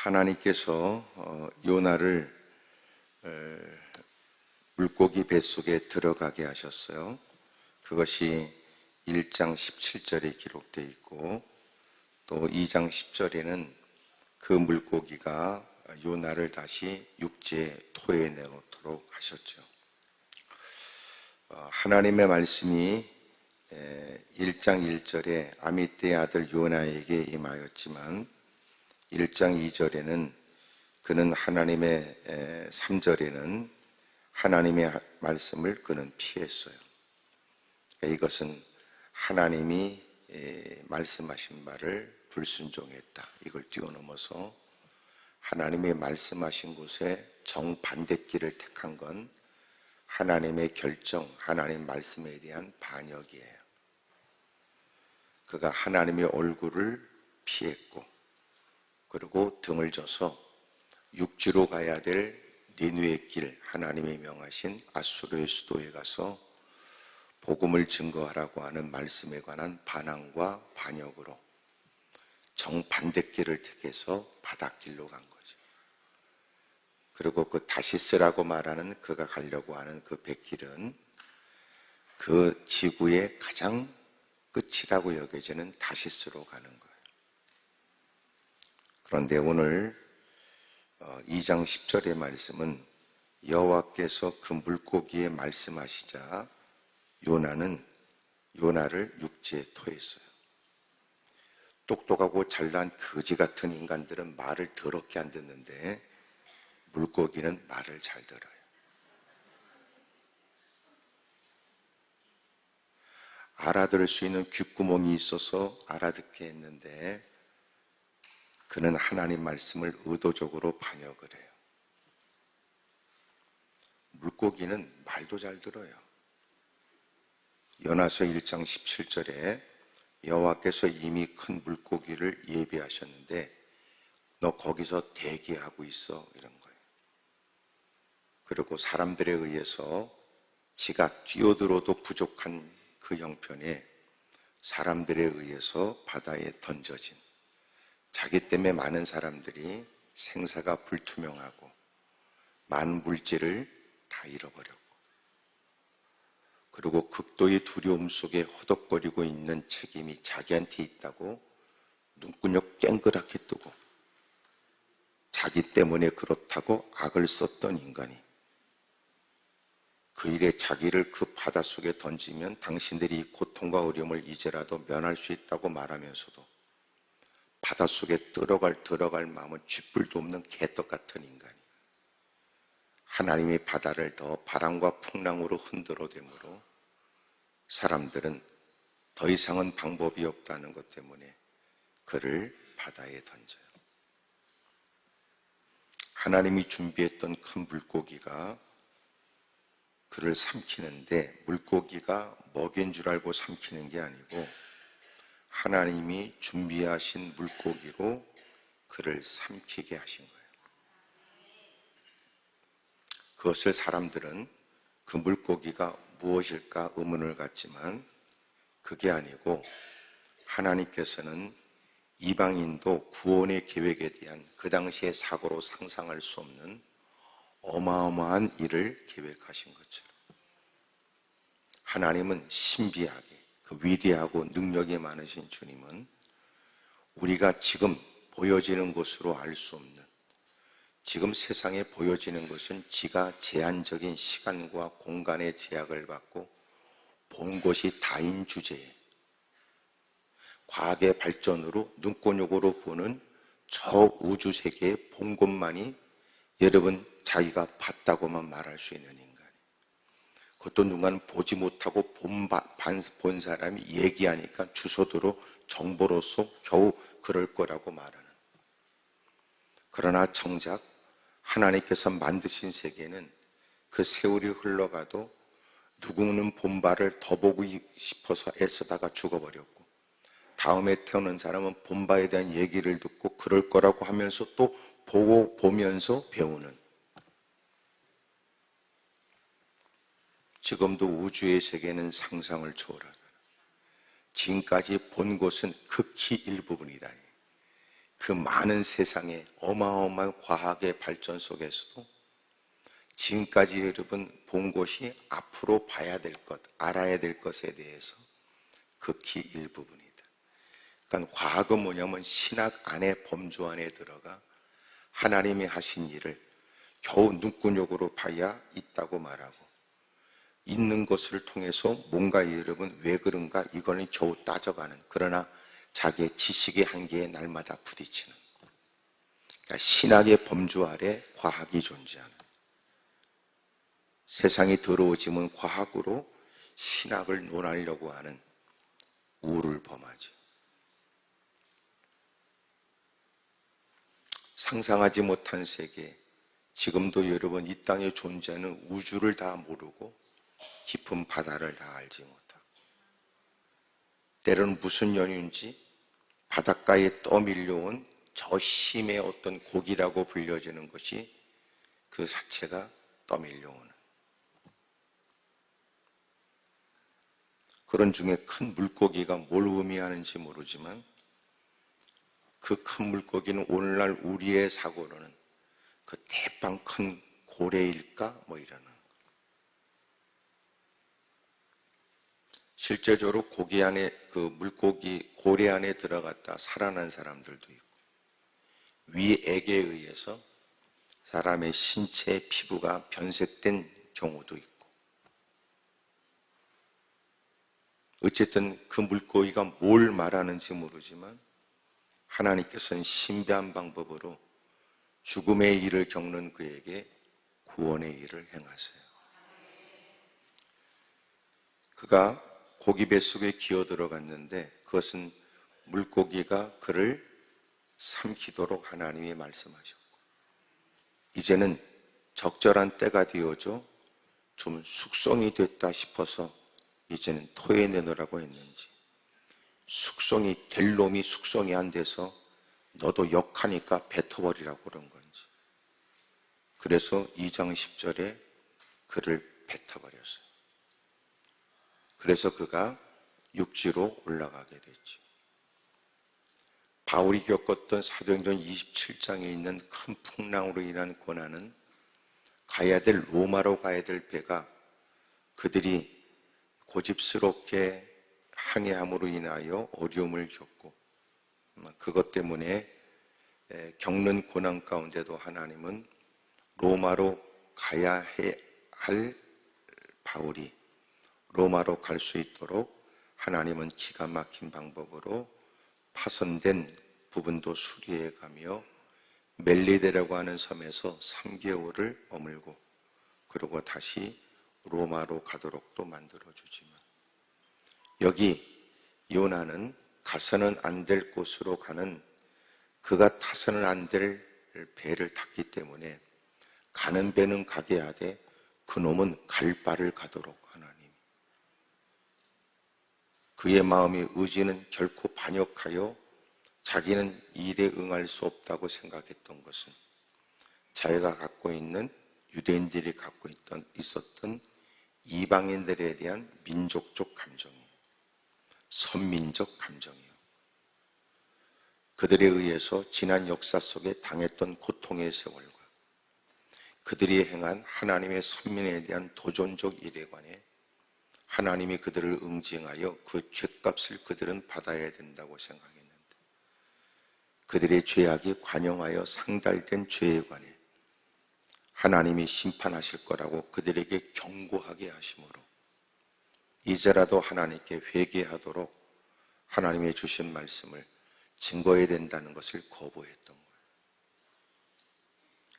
하나님께서 요나를 물고기 뱃속에 들어가게 하셨어요. 그것이 1장 17절에 기록되어 있고 또 2장 10절에는 그 물고기가 요나를 다시 육지에 토해내도록 하셨죠. 하나님의 말씀이 1장 1절에 아미떼의 아들 요나에게 임하였지만 1장 2절에는 그는 하나님의 3절에는 하나님의 말씀을 그는 피했어요. 이것은 하나님이 말씀하신 바를 불순종했다. 이걸 뛰어넘어서 하나님의 말씀하신 곳에 정반대길을 택한 건 하나님의 결정, 하나님 말씀에 대한 반역이에요. 그가 하나님의 얼굴을 피했고 그리고 등을 져서 육지로 가야 될 니느웨 길, 하나님이 명하신 아수르의 수도에 가서 복음을 증거하라고 하는 말씀에 관한 반항과 반역으로 정반대길을 택해서 바닷길로 간 거죠. 그리고 그 다시스라고 말하는 그가 가려고 하는 그 뱃길은 그 지구의 가장 끝이라고 여겨지는 다시스로 가는 거예요. 그런데 오늘 2장 10절의 말씀은 여호와께서 그 물고기에 말씀하시자 요나를 육지에 토했어요. 똑똑하고 잘난 거지 같은 인간들은 말을 더럽게 안 듣는데 물고기는 말을 잘 들어요. 알아들을 수 있는 귓구멍이 있어서 알아듣게 했는데 그는 하나님 말씀을 의도적으로 반역을 해요. 물고기는 말도 잘 들어요. 요나서 1장 17절에 여호와께서 이미 큰 물고기를 예비하셨는데 너 거기서 대기하고 있어 이런 거예요. 그리고 사람들에 의해서 지가 뛰어들어도 부족한 그 형편에 사람들에 의해서 바다에 던져진 자기 때문에 많은 사람들이 생사가 불투명하고 많은 물질을 다 잃어버렸고 그리고 극도의 두려움 속에 허덕거리고 있는 책임이 자기한테 있다고 눈구녕 깽그랗게 뜨고 자기 때문에 그렇다고 악을 썼던 인간이 그 일에 자기를 그 바닷속에 던지면 당신들이 이 고통과 어려움을 이제라도 면할 수 있다고 말하면서도 바닷속에 들어갈 마음은 쥐뿔도 없는 개떡 같은 인간이 하나님의 바다를 더 바람과 풍랑으로 흔들어대므로 사람들은 더 이상은 방법이 없다는 것 때문에 그를 바다에 던져요. 하나님이 준비했던 큰 물고기가 그를 삼키는데 물고기가 먹인 줄 알고 삼키는 게 아니고 하나님이 준비하신 물고기로 그를 삼키게 하신 거예요. 그것을 사람들은 그 물고기가 무엇일까 의문을 갖지만 그게 아니고 하나님께서는 이방인도 구원의 계획에 대한 그 당시의 사고로 상상할 수 없는 어마어마한 일을 계획하신 것처럼 하나님은 신비하게 그 위대하고 능력이 많으신 주님은 우리가 지금 보여지는 것으로 알 수 없는 지금 세상에 보여지는 것은 지가 제한적인 시간과 공간의 제약을 받고 본 것이 다인 주제에 과학의 발전으로 눈권역으로 보는 저 우주 세계에 본 것만이 여러분 자기가 봤다고만 말할 수 있는 인간이 그것도 누군가는 보지 못하고 본 사람이 얘기하니까 주소대로 정보로서 겨우 그럴 거라고 말하는 그러나 정작 하나님께서 만드신 세계는 그 세월이 흘러가도 누구는 본 바를 더 보고 싶어서 애쓰다가 죽어버렸고 다음에 태어난 사람은 본 바에 대한 얘기를 듣고 그럴 거라고 하면서 또 보고 보면서 배우는 지금도 우주의 세계는 상상을 초월하다. 지금까지 본 것은 극히 일부분이다. 그 많은 세상의 어마어마한 과학의 발전 속에서도 지금까지 여러분 본 것이 앞으로 봐야 될 것, 알아야 될 것에 대해서 극히 일부분이다. 그러니까 과학은 뭐냐면 신학 안에 범주 안에 들어가 하나님이 하신 일을 겨우 눈구녕으로 봐야 있다고 말하고, 있는 것을 통해서 뭔가 여러분 왜 그런가 이거는 겨우 따져가는, 그러나 자기의 지식의 한계에 날마다 부딪히는, 그러니까 신학의 범주 아래 과학이 존재하는, 세상이 더러워지면 과학으로 신학을 논하려고 하는 우를 범하죠. 상상하지 못한 세계, 지금도 여러분 이 땅에 존재하는 우주를 다 모르고 깊은 바다를 다 알지 못하고, 때로는 무슨 연유인지 바닷가에 떠밀려온 저 심의 어떤 고기라고 불려지는 것이 그 자체가 떠밀려오는, 그런 중에 큰 물고기가 뭘 의미하는지 모르지만 그 큰 물고기는 오늘날 우리의 사고로는 그 대빵 큰 고래일까 뭐 이러는, 실제적으로 고기 안에, 그 물고기 고래 안에 들어갔다 살아난 사람들도 있고, 위액에 의해서 사람의 신체 피부가 변색된 경우도 있고, 어쨌든 그 물고기가 뭘 말하는지 모르지만 하나님께서는 신비한 방법으로 죽음의 일을 겪는 그에게 구원의 일을 행하세요. 그가 고기 뱃속에 기어 들어갔는데 그것은 물고기가 그를 삼키도록 하나님이 말씀하셨고, 이제는 적절한 때가 되어져 좀 숙성이 됐다 싶어서 이제는 토해내놓으라고 했는지, 숙성이 될 놈이 숙성이 안 돼서 너도 역하니까 뱉어버리라고 그런 건지, 그래서 2장 10절에 그를 뱉어버렸어요. 그래서 그가 육지로 올라가게 됐죠. 바울이 겪었던 사도행전 27장에 있는 큰 풍랑으로 인한 고난은 가야 될 로마로 가야 될 배가 그들이 고집스럽게 항해함으로 인하여 어려움을 겪고, 그것 때문에 겪는 고난 가운데도 하나님은 로마로 가야 할 바울이 로마로 갈 수 있도록 하나님은 기가 막힌 방법으로 파손된 부분도 수리해 가며 멜리데라고 하는 섬에서 3개월을 머물고 그리고 다시 로마로 가도록도 만들어주지만, 여기 요나는 가서는 안 될 곳으로 가는, 그가 타서는 안 될 배를 탔기 때문에 가는 배는 가게 하되 그놈은 갈 바를 가도록 하나님, 그의 마음의 의지는 결코 반역하여 자기는 일에 응할 수 없다고 생각했던 것은 자기가 갖고 있는, 유대인들이 갖고 있었던 이방인들에 대한 민족적 감정이에요. 선민적 감정이에요. 그들에 의해서 지난 역사 속에 당했던 고통의 세월과 그들이 행한 하나님의 선민에 대한 도전적 일에 관해 하나님이 그들을 응징하여 그 죗값을 그들은 받아야 된다고 생각했는데, 그들의 죄악이 관영하여 상달된 죄에 관해 하나님이 심판하실 거라고 그들에게 경고하게 하심으로 이제라도 하나님께 회개하도록 하나님의 주신 말씀을 증거해야 된다는 것을 거부했던 거예요.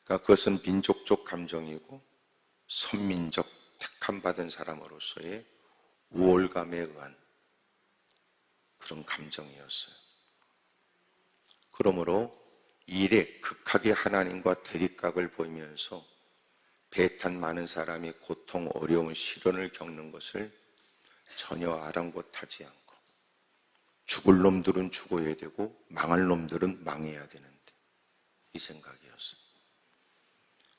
그러니까 그것은 민족적 감정이고 선민적 택함받은 사람으로서의 우월감에 의한 그런 감정이었어요. 그러므로 이 일에 극하게 하나님과 대립각을 보이면서 배탄 많은 사람이 고통, 어려운 시련을 겪는 것을 전혀 아랑곳하지 않고, 죽을 놈들은 죽어야 되고 망할 놈들은 망해야 되는데, 이 생각이었어요.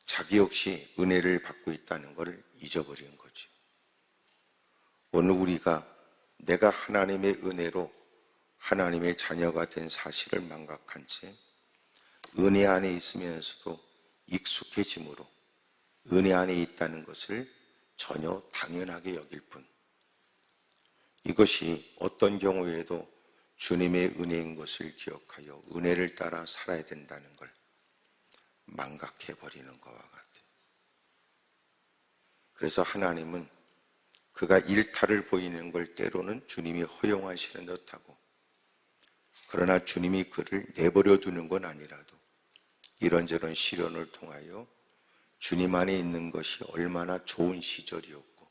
자기 역시 은혜를 받고 있다는 것을 잊어버린 거죠. 오늘 우리가 내가 하나님의 은혜로 하나님의 자녀가 된 사실을 망각한 채 은혜 안에 있으면서도 익숙해짐으로 은혜 안에 있다는 것을 전혀 당연하게 여길 뿐, 이것이 어떤 경우에도 주님의 은혜인 것을 기억하여 은혜를 따라 살아야 된다는 걸 망각해버리는 것과 같아요. 그래서 하나님은 그가 일탈을 보이는 걸 때로는 주님이 허용하시는 듯하고, 그러나 주님이 그를 내버려 두는 건 아니라도 이런저런 시련을 통하여 주님 안에 있는 것이 얼마나 좋은 시절이었고,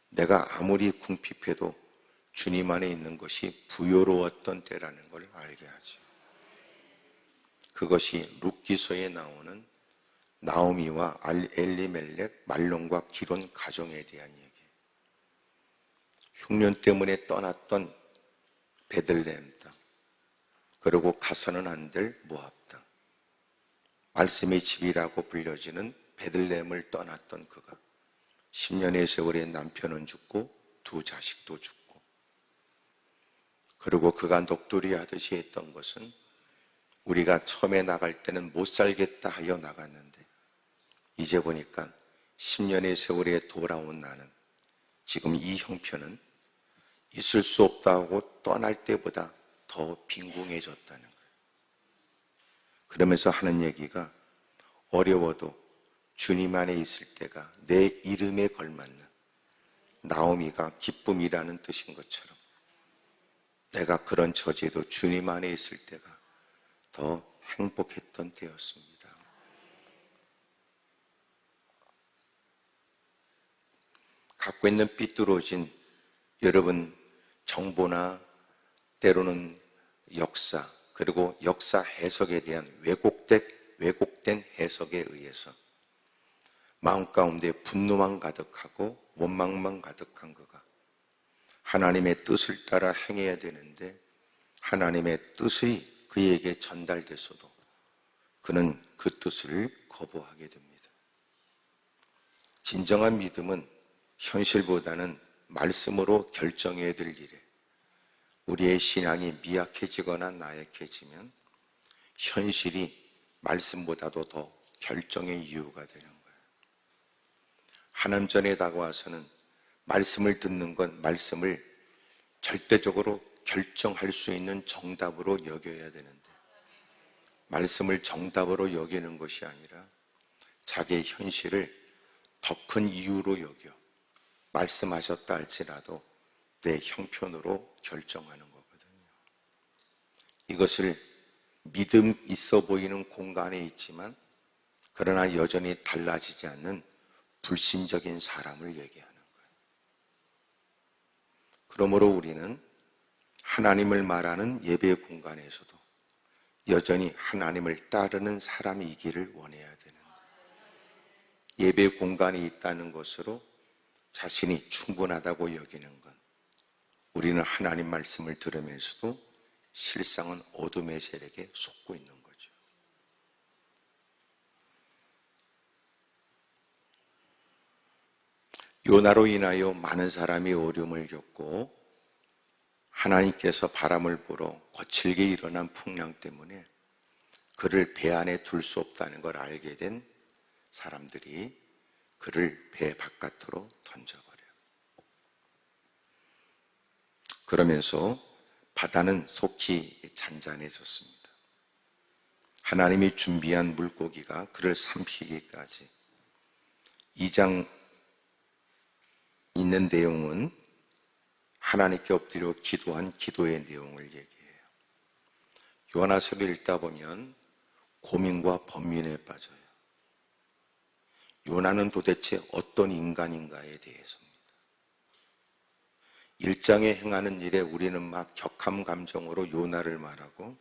내가 아무리 궁핍해도 주님 안에 있는 것이 부요로웠던 때라는 걸 알게 하죠. 그것이 룻기서에 나오는 나오미와 엘리멜렉, 말론과 기론 가정에 대한 얘기예요. 흉년 때문에 떠났던 베들레헴 땅, 그리고 가서는 안 될 모압 땅, 말씀의 집이라고 불려지는 베들레헴을 떠났던 그가 10년의 세월에 남편은 죽고 두 자식도 죽고, 그리고 그가 녹돌이 하듯이 했던 것은 우리가 처음에 나갈 때는 못 살겠다 하여 나갔는데 이제 보니까 10년의 세월에 돌아온 나는 지금 이 형편은 있을 수 없다고 떠날 때보다 더 빈궁해졌다는 거예요. 그러면서 하는 얘기가, 어려워도 주님 안에 있을 때가 내 이름에 걸맞는, 나오미가 기쁨이라는 뜻인 것처럼 내가 그런 처지에도 주님 안에 있을 때가 더 행복했던 때였습니다. 갖고 있는 삐뚤어진 여러분 정보나 때로는 역사, 그리고 역사 해석에 대한 왜곡된 해석에 의해서 마음 가운데 분노만 가득하고 원망만 가득한 그가 하나님의 뜻을 따라 행해야 되는데, 하나님의 뜻이 그에게 전달됐어도 그는 그 뜻을 거부하게 됩니다. 진정한 믿음은 현실보다는 말씀으로 결정해야 될 일에, 우리의 신앙이 미약해지거나 나약해지면 현실이 말씀보다도 더 결정의 이유가 되는 거예요. 하나님 전에 다가와서는 말씀을 듣는 건 말씀을 절대적으로 결정할 수 있는 정답으로 여겨야 되는데, 말씀을 정답으로 여기는 것이 아니라 자기의 현실을 더 큰 이유로 여겨 말씀하셨다 할지라도 내 형편으로 결정하는 거거든요. 이것을 믿음 있어 보이는 공간에 있지만 그러나 여전히 달라지지 않는 불신적인 사람을 얘기하는 거예요. 그러므로 우리는 하나님을 말하는 예배 공간에서도 여전히 하나님을 따르는 사람이기를 원해야 되는데, 예배 공간이 있다는 것으로 자신이 충분하다고 여기는 건, 우리는 하나님 말씀을 들으면서도 실상은 어둠의 세력에 속고 있는 거죠. 요나로 인하여 많은 사람이 어려움을 겪고 하나님께서 바람을 불어 거칠게 일어난 풍랑 때문에 그를 배 안에 둘 수 없다는 걸 알게 된 사람들이 그를 배 바깥으로 던져버려요. 그러면서 바다는 속히 잔잔해졌습니다. 하나님이 준비한 물고기가 그를 삼키기까지. 2장 있는 내용은 하나님께 엎드려 기도한 기도의 내용을 얘기해요. 요나서를 읽다 보면 고민과 번민에 빠져요. 요나는 도대체 어떤 인간인가에 대해서입니다. 1장에 행하는 일에 우리는 막 격함 감정으로 요나를 말하고,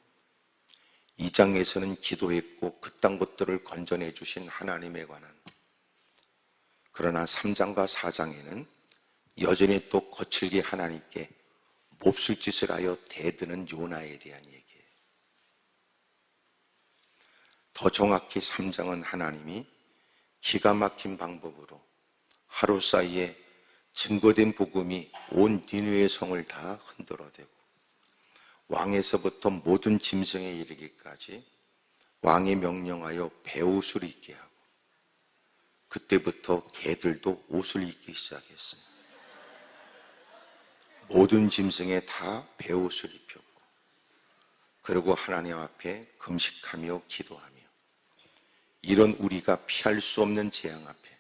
2장에서는 기도했고 그딴 것들을 건져내 주신 하나님에 관한, 그러나 3장과 4장에는 여전히 또 거칠게 하나님께 몹쓸 짓을 하여 대드는 요나에 대한 얘기예요. 더 정확히 3장은 하나님이 기가 막힌 방법으로 하루 사이에 증거된 복음이 온 니느웨 성을 다 흔들어대고 왕에서부터 모든 짐승에 이르기까지 왕이 명령하여 배옷을 입게 하고 그때부터 개들도 옷을 입기 시작했어요. 모든 짐승에 다 배옷을 입혔고 그리고 하나님 앞에 금식하며 기도하며 이런 우리가 피할 수 없는 재앙 앞에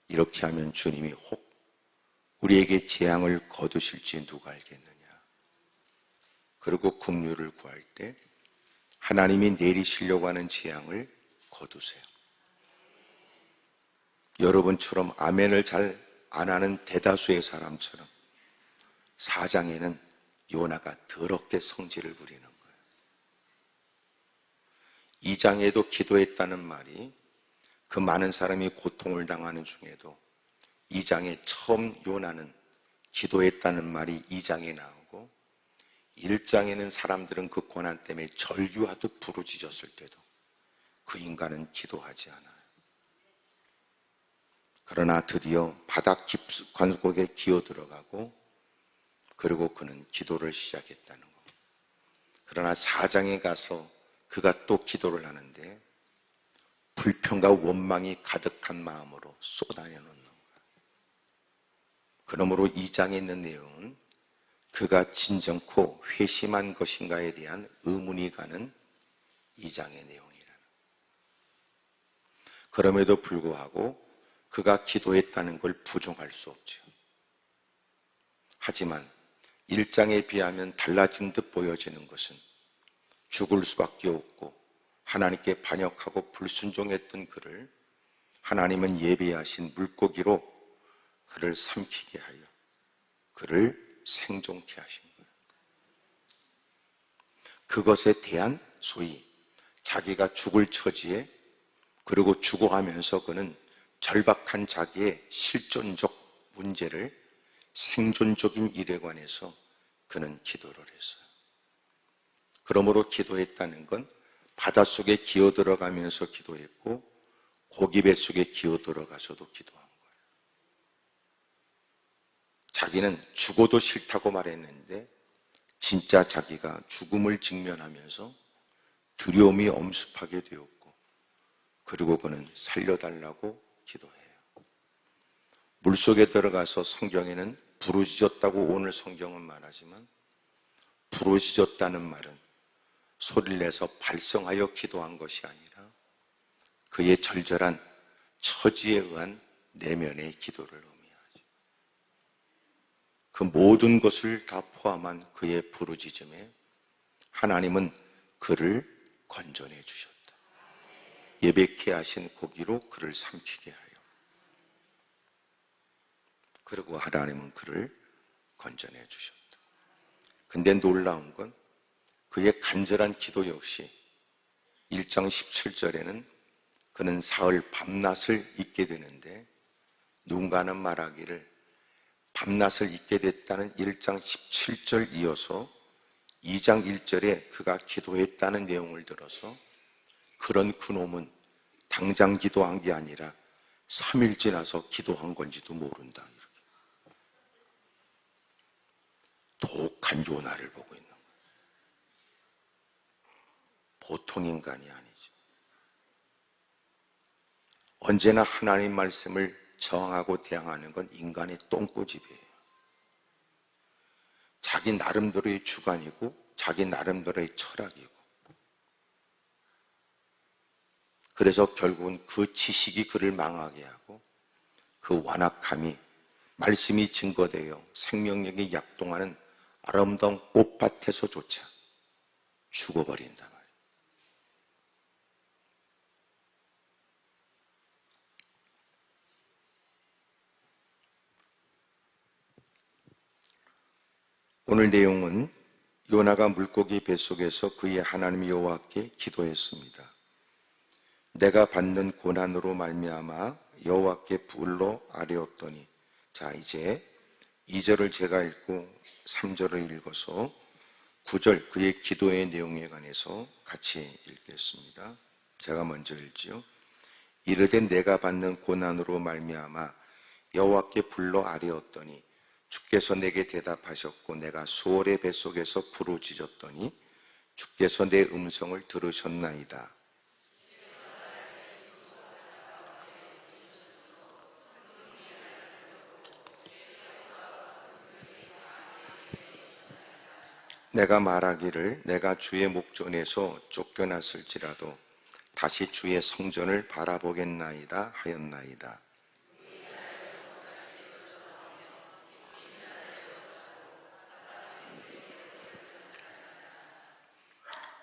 이렇게 하면 주님이 혹 우리에게 재앙을 거두실지 누가 알겠느냐. 그리고 긍휼을 구할 때 하나님이 내리시려고 하는 재앙을 거두세요. 여러분처럼 아멘을 잘 안 하는 대다수의 사람처럼 4장에는 요나가 더럽게 성질을 부리는 거예요. 2장에도 기도했다는 말이 그 많은 사람이 고통을 당하는 중에도 2장에 처음 요나는 기도했다는 말이 2장에 나오고 1장에는 사람들은 그 고난 때문에 절규하듯 부르짖었을 때도 그 인간은 기도하지 않아요. 그러나 드디어 바닥 깊숙한 곳에 기어 들어가고 그리고 그는 기도를 시작했다는 겁니다. 그러나 4장에 가서 그가 또 기도를 하는데 불평과 원망이 가득한 마음으로 쏟아내놓는 거예요. 그러므로 2장에 있는 내용은 그가 진정코 회심한 것인가에 대한 의문이 가는 2장의 내용이라는. 그럼에도 불구하고 그가 기도했다는 걸 부정할 수 없죠. 하지만 1장에 비하면 달라진 듯 보여지는 것은 죽을 수밖에 없고 하나님께 반역하고 불순종했던 그를 하나님은 예비하신 물고기로 그를 삼키게 하여 그를 생존케 하신 거예요. 그것에 대한 소위 자기가 죽을 처지에 그리고 죽어가면서 그는 절박한 자기의 실존적 문제를 생존적인 일에 관해서 그는 기도를 했어요. 그러므로 기도했다는 건 바닷속에 기어 들어가면서 기도했고 고기 뱃속에 기어 들어가서도 기도한 거예요. 자기는 죽어도 싫다고 말했는데 진짜 자기가 죽음을 직면하면서 두려움이 엄습하게 되었고 그리고 그는 살려달라고 기도해요. 물속에 들어가서 성경에는 부르짖었다고 오늘 성경은 말하지만 부르짖었다는 말은 소리를 내서 발성하여 기도한 것이 아니라 그의 절절한 처지에 의한 내면의 기도를 의미하죠. 그 모든 것을 다 포함한 그의 부르짖음에 하나님은 그를 건져내 주셨다. 예배케 하신 고기로 그를 삼키게 하여 그리고 하나님은 그를 건져내 주셨다. 근데 놀라운 건 그의 간절한 기도 역시 1장 17절에는 그는 사흘 밤낮을 잊게 되는데 누군가는 말하기를 밤낮을 잊게 됐다는 1장 17절 이어서 2장 1절에 그가 기도했다는 내용을 들어서 그런 그놈은 당장 기도한 게 아니라 3일 지나서 기도한 건지도 모른다. 이렇게. 독한 요나를 보고 있는 거예요. 보통 인간이 아니죠. 언제나 하나님 말씀을 저항하고 대항하는 건 인간의 똥꼬집이에요. 자기 나름대로의 주관이고 자기 나름대로의 철학이고 그래서 결국은 그 지식이 그를 망하게 하고 그 완악함이 말씀이 증거되어 생명력이 약동하는 아름다운 꽃밭에서조차 죽어버린단 말이에요. 오늘 내용은 요나가 물고기 뱃속에서 그의 하나님 여호와께 기도했습니다. 내가 받는 고난으로 말미암아 여호와께 불러 아뢰었더니 자 이제 2절을 제가 읽고 3절을 읽어서 9절 그의 기도의 내용에 관해서 같이 읽겠습니다. 제가 먼저 읽지요. 이르되 내가 받는 고난으로 말미암아 여호와께 불러 아뢰었더니 주께서 내게 대답하셨고 내가 수월의 뱃속에서 부르짖었더니 주께서 내 음성을 들으셨나이다. 내가 말하기를 내가 주의 목전에서 쫓겨났을지라도 다시 주의 성전을 바라보겠나이다 하였나이다.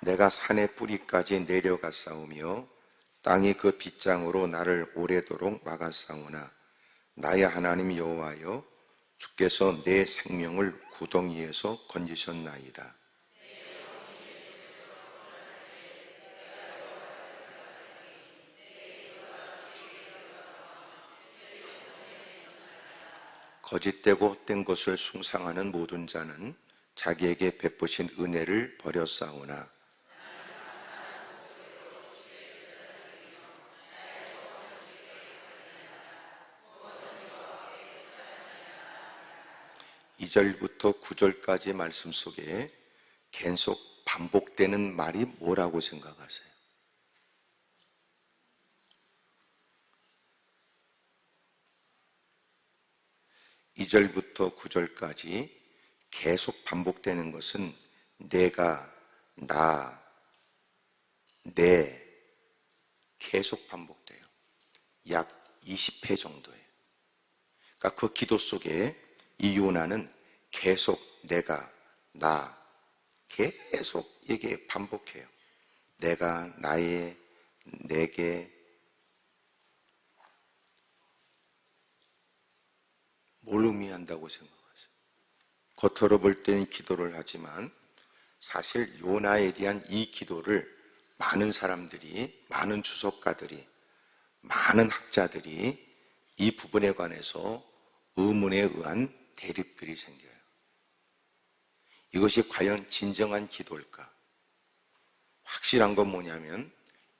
내가 산의 뿌리까지 내려갔사오며 땅이 그 빗장으로 나를 오래도록 막았사오나 나의 하나님 여호와여 주께서 내 생명을 구덩이에서 건지셨나이다. 거짓되고 헛된 것을 숭상하는 모든 자는 자기에게 베푸신 은혜를 버렸사오나 이 절부터 9절까지 말씀 속에 계속 반복되는 말이 뭐라고 생각하세요? 이 절부터 9절까지 계속 반복되는 것은 내가, 나, 내 계속 반복돼요. 약 20회 정도예요. 그러니까 그 기도 속에 이 요나는 계속 내가, 나 계속 이게 반복해요. 내가, 나의, 내게 뭘 의미한다고 생각하세요? 겉으로 볼 때는 기도를 하지만 사실 요나에 대한 이 기도를 많은 사람들이, 많은 주석가들이, 많은 학자들이 이 부분에 관해서 의문에 의한 대립들이 생겨요. 이것이 과연 진정한 기도일까? 확실한 건 뭐냐면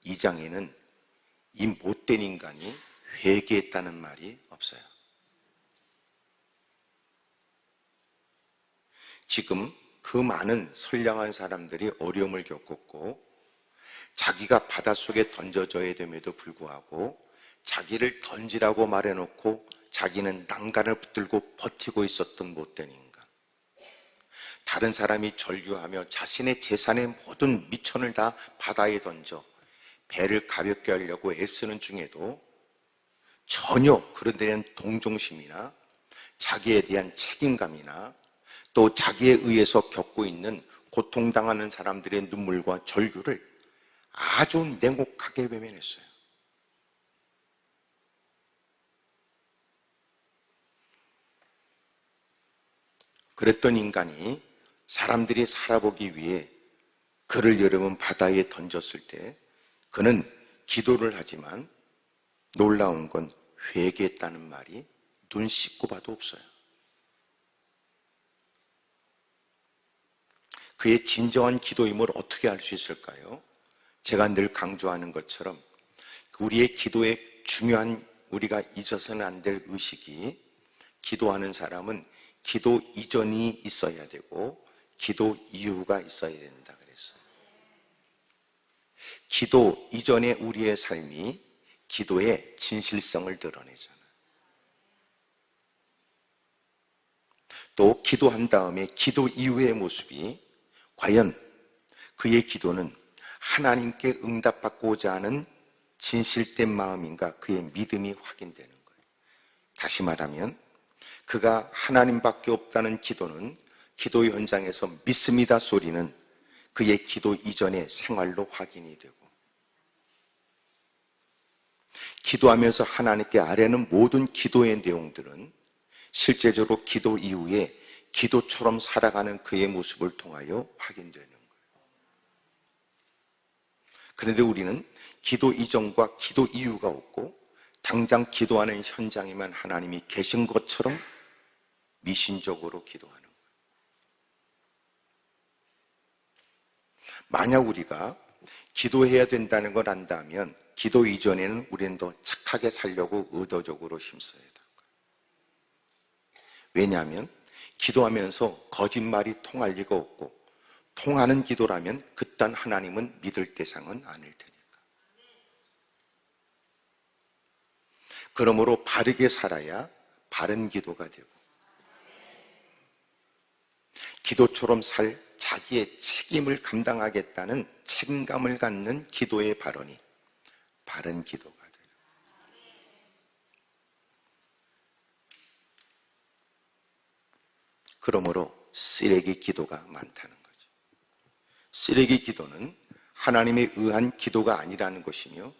이 장에는 이 못된 인간이 회개했다는 말이 없어요. 지금 그 많은 선량한 사람들이 어려움을 겪었고 자기가 바닷속에 던져져야 됨에도 불구하고 자기를 던지라고 말해놓고 자기는 난간을 붙들고 버티고 있었던 못된 인간. 다른 사람이 절규하며 자신의 재산의 모든 미천을 다 바다에 던져 배를 가볍게 하려고 애쓰는 중에도 전혀 그런 데 대한 동정심이나 자기에 대한 책임감이나 또 자기에 의해서 겪고 있는 고통당하는 사람들의 눈물과 절규를 아주 냉혹하게 외면했어요. 그랬던 인간이 사람들이 살아보기 위해 그를 여러분 바다에 던졌을 때 그는 기도를 하지만 놀라운 건 회개했다는 말이 눈 씻고 봐도 없어요. 그의 진정한 기도임을 어떻게 알 수 있을까요? 제가 늘 강조하는 것처럼 우리의 기도에 중요한 우리가 잊어서는 안 될 의식이 기도하는 사람은 기도 이전이 있어야 되고 기도 이후가 있어야 된다 그랬어요. 기도 이전의 우리의 삶이 기도의 진실성을 드러내잖아요. 또 기도한 다음에 기도 이후의 모습이 과연 그의 기도는 하나님께 응답받고자 하는 진실된 마음인가 그의 믿음이 확인되는 거예요. 다시 말하면 그가 하나님밖에 없다는 기도는 기도 현장에서 믿습니다 소리는 그의 기도 이전의 생활로 확인이 되고 기도하면서 하나님께 아뢰는 모든 기도의 내용들은 실제적으로 기도 이후에 기도처럼 살아가는 그의 모습을 통하여 확인되는 거예요. 그런데 우리는 기도 이전과 기도 이후가 없고 당장 기도하는 현장에만 하나님이 계신 것처럼 미신적으로 기도하는 거예요. 만약 우리가 기도해야 된다는 걸 안다면 기도 이전에는 우리는 더 착하게 살려고 의도적으로 힘써야 되는 거예요. 왜냐하면 기도하면서 거짓말이 통할 리가 없고 통하는 기도라면 그딴 하나님은 믿을 대상은 아닐 테니까. 그러므로 바르게 살아야 바른 기도가 되고 기도처럼 살 자기의 책임을 감당하겠다는 책임감을 갖는 기도의 발언이 바른 기도가 돼요. 그러므로 쓰레기 기도가 많다는 거죠. 쓰레기 기도는 하나님에 의한 기도가 아니라는 것이며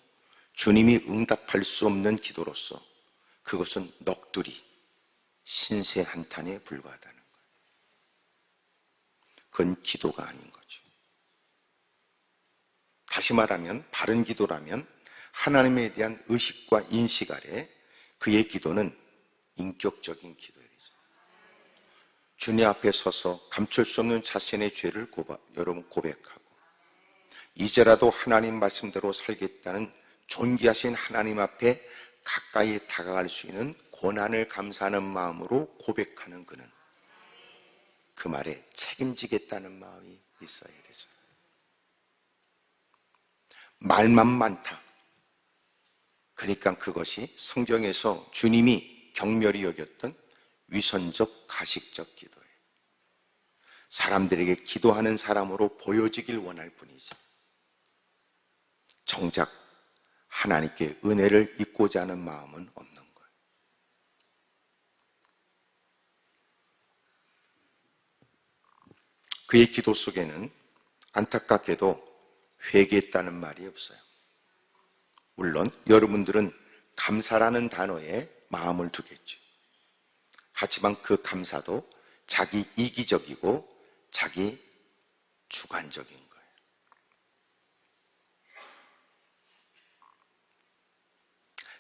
주님이 응답할 수 없는 기도로서 그것은 넋두리, 신세 한탄에 불과하다는 거예요. 그건 기도가 아닌 거죠. 다시 말하면 바른 기도라면 하나님에 대한 의식과 인식 아래 그의 기도는 인격적인 기도예요. 주님 앞에 서서 감출 수 없는 자신의 죄를 여러분 고백하고 이제라도 하나님 말씀대로 살겠다는 존귀하신 하나님 앞에 가까이 다가갈 수 있는 고난을 감사하는 마음으로 고백하는 그는 그 말에 책임지겠다는 마음이 있어야 되죠. 말만 많다. 그러니까 그것이 성경에서 주님이 경멸히 여겼던 위선적 가식적 기도예요. 사람들에게 기도하는 사람으로 보여지길 원할 뿐이지 정작 하나님께 은혜를 입고자 하는 마음은 없는 거예요. 그의 기도 속에는 안타깝게도 회개했다는 말이 없어요. 물론 여러분들은 감사라는 단어에 마음을 두겠죠. 하지만 그 감사도 자기 이기적이고 자기 주관적인 거예요.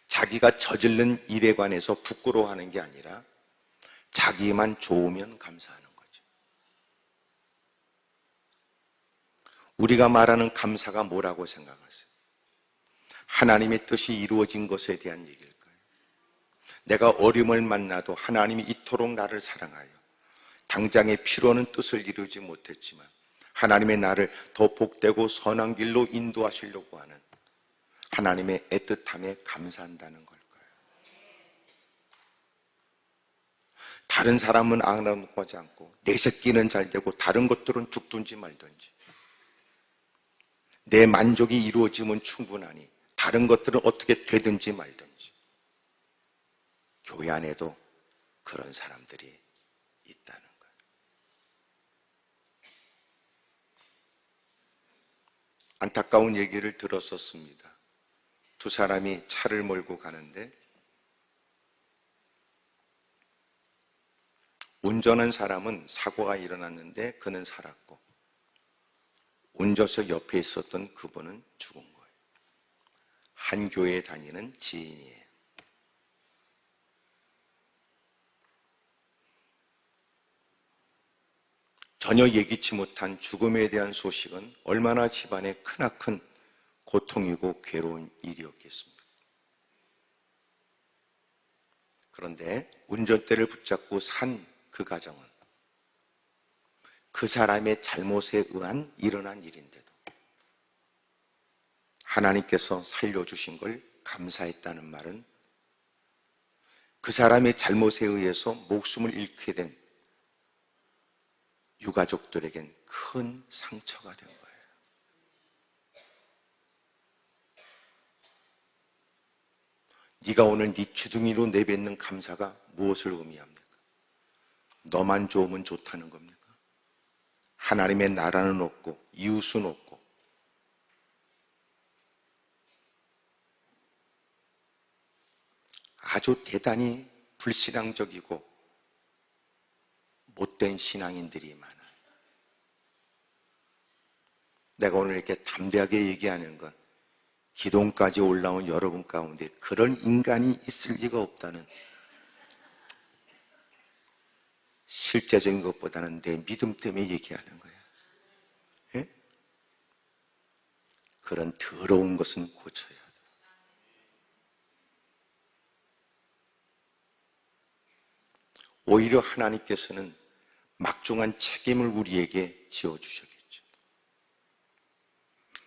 자기가 저지른 일에 관해서 부끄러워하는 게 아니라 자기만 좋으면 감사하는 거죠. 우리가 말하는 감사가 뭐라고 생각하세요? 하나님의 뜻이 이루어진 것에 대한 얘기일 거예요. 내가 어려움을 만나도 하나님이 이토록 나를 사랑하여 당장의 필요는 뜻을 이루지 못했지만 하나님의 나를 더 복되고 선한 길로 인도하시려고 하는 하나님의 애틋함에 감사한다는 걸 거예요. 다른 사람은 아랑곳하지 않고 내 새끼는 잘 되고 다른 것들은 죽든지 말든지 내 만족이 이루어지면 충분하니 다른 것들은 어떻게 되든지 말든지 교회 안에도 그런 사람들이 있다는 거예요. 안타까운 얘기를 들었었습니다. 두 사람이 차를 몰고 가는데 운전한 사람은 사고가 일어났는데 그는 살았고 운전석 옆에 있었던 그분은 죽은 거예요. 한 교회에 다니는 지인이에요. 전혀 예기치 못한 죽음에 대한 소식은 얼마나 집안에 크나큰 고통이고 괴로운 일이었겠습니까? 그런데 운전대를 붙잡고 산 그 가정은 그 사람의 잘못에 의한 일어난 일인데도 하나님께서 살려주신 걸 감사했다는 말은 그 사람의 잘못에 의해서 목숨을 잃게 된 유가족들에겐 큰 상처가 된 거예요. 네가 오늘 네 주둥이로 내뱉는 감사가 무엇을 의미합니까? 너만 좋으면 좋다는 겁니까? 하나님의 나라는 없고 이웃은 없고 아주 대단히 불신앙적이고 못된 신앙인들이 많아요. 내가 오늘 이렇게 담대하게 얘기하는 건 기동까지 올라온 여러분 가운데 그런 인간이 있을 리가 없다는 실제적인 것보다는 내 믿음 때문에 얘기하는 거예요. 예? 그런 더러운 것은 고쳐야 돼. 오히려 하나님께서는 막중한 책임을 우리에게 지어주셨겠죠.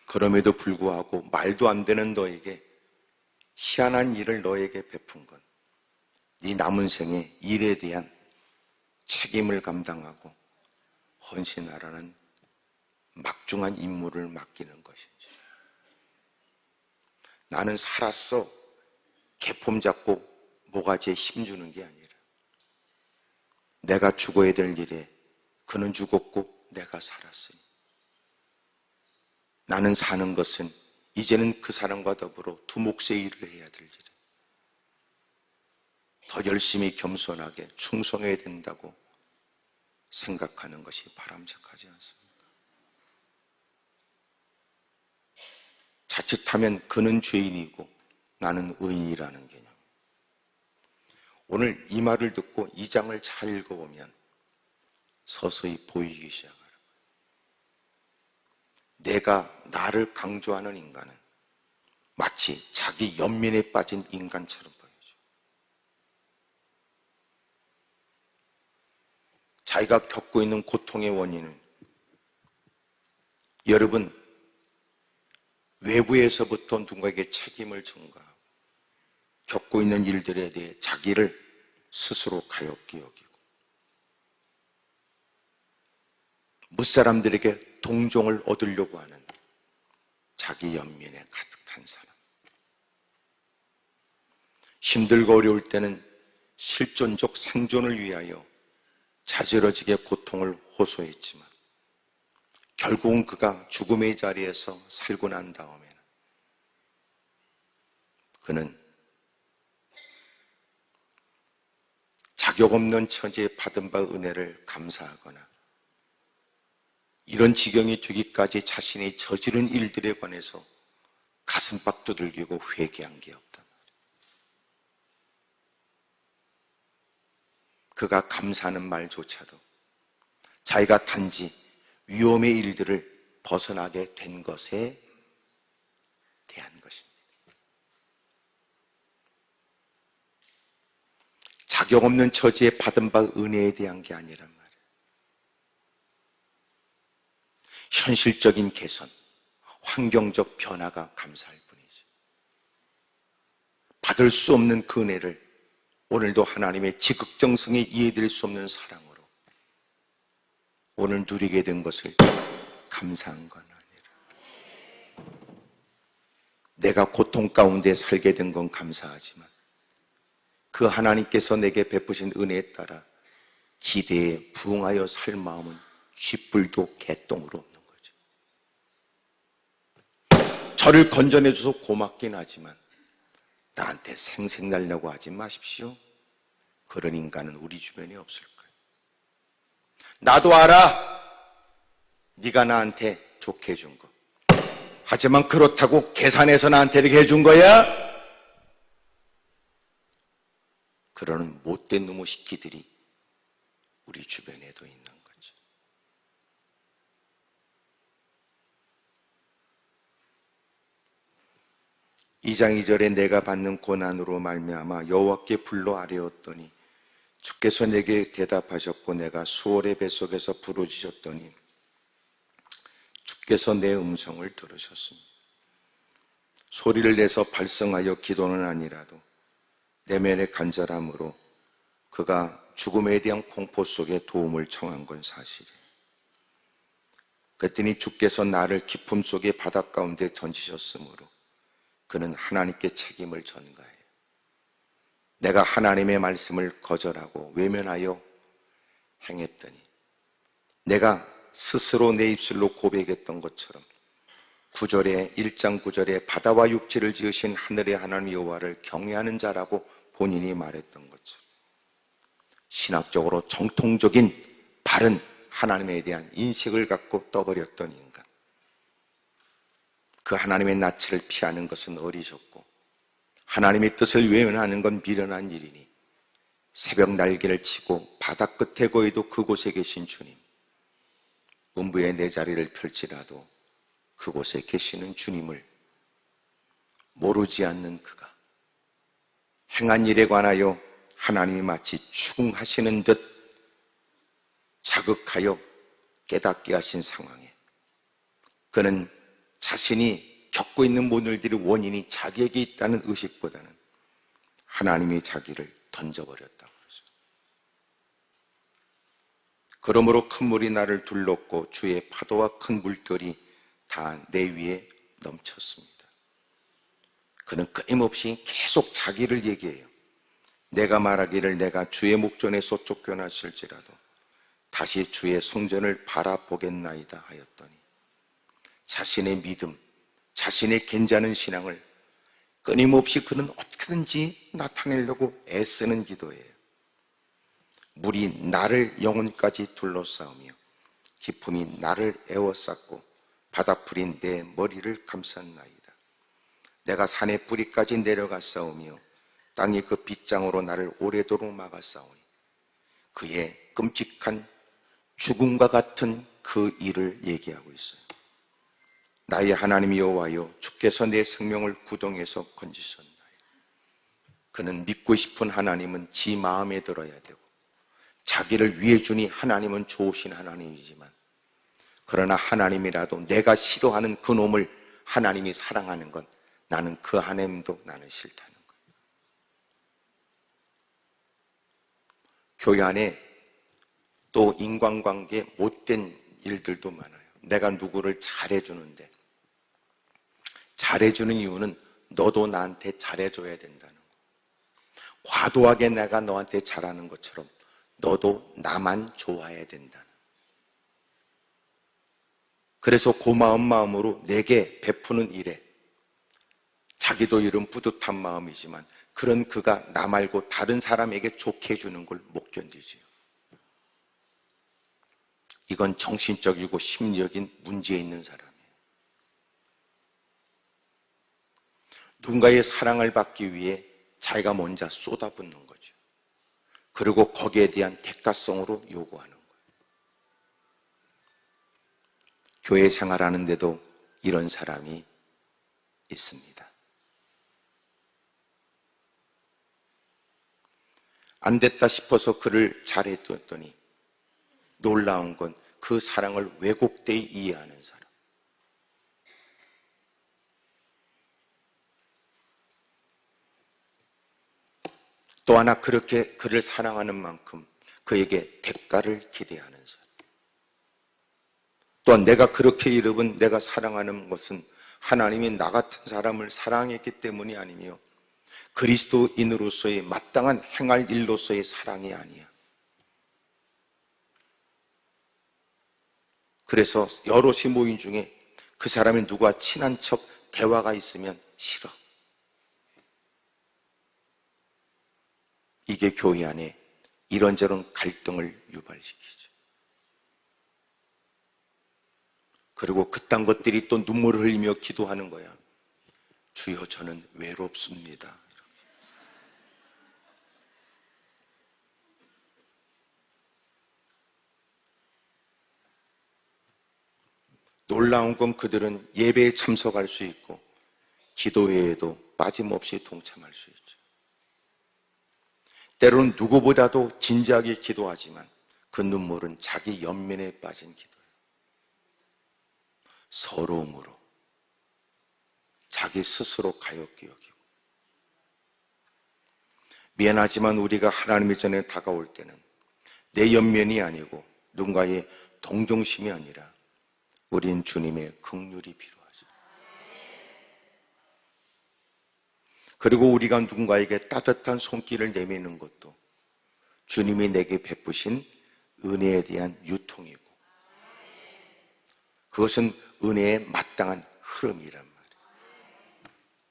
그럼에도 불구하고 말도 안 되는 너에게 희한한 일을 너에게 베푼 건 네 남은 생에 일에 대한 책임을 감당하고 헌신하라는 막중한 임무를 맡기는 것인지, 나는 살았어 개폼 잡고 모가지에 힘주는 게 아니라 내가 죽어야 될 일에 그는 죽었고 내가 살았으니 나는 사는 것은 이제는 그 사람과 더불어 두 몫의 일을 해야 될 일에 더 열심히 겸손하게 충성해야 된다고 생각하는 것이 바람직하지 않습니까? 자칫하면 그는 죄인이고 나는 의인이라는 개념. 오늘 이 말을 듣고 이 장을 잘 읽어보면 서서히 보이기 시작하는 거예요. 내가 나를 강조하는 인간은 마치 자기 연민에 빠진 인간처럼 보여요. 자기가 겪고 있는 고통의 원인은 여러분 외부에서부터 누군가에게 책임을 전가하고 겪고 있는 일들에 대해 자기를 스스로 가엾게 여기고 무사람들에게 동정을 얻으려고 하는 자기 연민에 가득 찬 사람. 힘들고 어려울 때는 실존적 생존을 위하여 자지러지게 고통을 호소했지만 결국은 그가 죽음의 자리에서 살고 난 다음에는 그는 자격 없는 처지에 받은 바 은혜를 감사하거나 이런 지경이 되기까지 자신이 저지른 일들에 관해서 가슴팍 두들기고 회개한 게 없단 말이에요. 그가 감사하는 말조차도 자기가 단지 위험의 일들을 벗어나게 된 것에 대한 것입니다. 자격 없는 처지에 받은 바 은혜에 대한 게 아니란 말이에요. 현실적인 개선, 환경적 변화가 감사할 뿐이죠. 받을 수 없는 그 은혜를 오늘도 하나님의 지극정성에 이해될 수 없는 사랑으로 오늘 누리게 된 것을 감사한 건 아니라 내가 고통 가운데 살게 된 건 감사하지만 그 하나님께서 내게 베푸신 은혜에 따라 기대에 부응하여 살 마음은 쥐뿔도 개똥으로 없는 거죠. 저를 건져내줘서 고맙긴 하지만 나한테 생색내려고 하지 마십시오. 그런 인간은 우리 주변에 없을 거예요. 나도 알아. 네가 나한테 좋게 해준 거. 하지만 그렇다고 계산해서 나한테 이렇게 해준 거야? 그러는 못된 놈의 시키들이 우리 주변에도 있는 거죠. 이 장 2절에 내가 받는 고난으로 말미암아 여호와께 불러 아뢰었더니 주께서 내게 대답하셨고 내가 수월의 뱃속에서 부르짖었더니 주께서 내 음성을 들으셨습니다. 소리를 내서 발성하여 기도는 아니라도 내면의 간절함으로 그가 죽음에 대한 공포 속에 도움을 청한 건 사실이에요. 그랬더니 주께서 나를 깊음 속의 바닷 가운데 던지셨으므로 그는 하나님께 책임을 전가해요. 내가 하나님의 말씀을 거절하고 외면하여 행했더니 내가 스스로 내 입술로 고백했던 것처럼 1장 9절에 바다와 육지를 지으신 하늘의 하나님 여호와를 경외하는 자라고 본인이 말했던 것처럼 신학적으로 정통적인 바른 하나님에 대한 인식을 갖고 떠버렸던 인간. 그 하나님의 낯을 피하는 것은 어리석고 하나님의 뜻을 외면하는 건 미련한 일이니 새벽 날개를 치고 바다 끝에 거해도 그곳에 계신 주님, 음부의 내 자리를 펼치라도 그곳에 계시는 주님을 모르지 않는 그가 행한 일에 관하여 하나님이 마치 추궁하시는 듯 자극하여 깨닫게 하신 상황에 그는 자신이 겪고 있는 모든 일들의 원인이 자기에게 있다는 의식보다는 하나님이 자기를 던져버렸다고 그러죠. 그러므로 큰 물이 나를 둘렀고 주의 파도와 큰 물결이 다 내 위에 넘쳤습니다. 그는 끊임없이 계속 자기를 얘기해요. 내가 말하기를 내가 주의 목전에서 쫓겨났을지라도 다시 주의 성전을 바라보겠나이다 하였더니 자신의 믿음, 자신의 괜찮은 신앙을 끊임없이 그는 어떻게든지 나타내려고 애쓰는 기도예요. 물이 나를 영혼까지 둘러싸우며 기품이 나를 에워쌌고 바닷불이 내 머리를 감쌌나이다. 내가 산의 뿌리까지 내려갔사오며 땅이 그 빗장으로 나를 오래도록 막았사오니 그의 끔찍한 죽음과 같은 그 일을 얘기하고 있어요. 나의 하나님 여호와여, 주께서 내 생명을 구덩이에서 건지셨나요? 그는 믿고 싶은 하나님은 지 마음에 들어야 되고 자기를 위해 주니 하나님은 좋으신 하나님이지만 그러나 하나님이라도 내가 싫어하는 그 놈을 하나님이 사랑하는 건 나는 그 하나님도 나는 싫다는 거예요. 교회 안에 또 인간관계 못된 일들도 많아요. 내가 누구를 잘해주는데 잘해주는 이유는 너도 나한테 잘해줘야 된다는 거. 과도하게 내가 너한테 잘하는 것처럼 너도 나만 좋아해야 된다는. 그래서 고마운 마음으로 내게 베푸는 일에 자기도 이런 뿌듯한 마음이지만 그런 그가 나 말고 다른 사람에게 좋게 해주는 걸 못 견디지요. 이건 정신적이고 심리적인 문제 있는 사람이에요. 누군가의 사랑을 받기 위해 자기가 먼저 쏟아붓는 거죠. 그리고 거기에 대한 대가성으로 요구하는 거예요. 교회 생활하는데도 이런 사람이 있습니다. 안 됐다 싶어서 그를 잘해뒀더니 놀라운 건 그 사랑을 왜곡되이 이해하는 사람. 또 하나 그렇게 그를 사랑하는 만큼 그에게 대가를 기대하는 사람. 또한 내가 그렇게 이르면 내가 사랑하는 것은 하나님이 나 같은 사람을 사랑했기 때문이 아니며 그리스도인으로서의 마땅한 행할 일로서의 사랑이 아니야. 그래서 여럿이 모인 중에 그 사람이 누가 친한 척 대화가 있으면 싫어. 이게 교회 안에 이런저런 갈등을 유발시키죠. 그리고 그딴 것들이 또 눈물을 흘리며 기도하는 거야. 주여, 저는 외롭습니다. 놀라운 건 그들은 예배에 참석할 수 있고 기도회에도 빠짐없이 동참할 수 있죠. 때로는 누구보다도 진지하게 기도하지만 그 눈물은 자기 연민에 빠진 기도예요. 서러움으로 자기 스스로 가엾게 여기고. 미안하지만 우리가 하나님의 전에 다가올 때는 내 연면이 아니고 누군가의 동정심이 아니라 우린 주님의 긍휼이 필요하죠. 그리고 우리가 누군가에게 따뜻한 손길을 내미는 것도 주님이 내게 베푸신 은혜에 대한 유통이고 그것은 은혜의 마땅한 흐름이란 말이에요.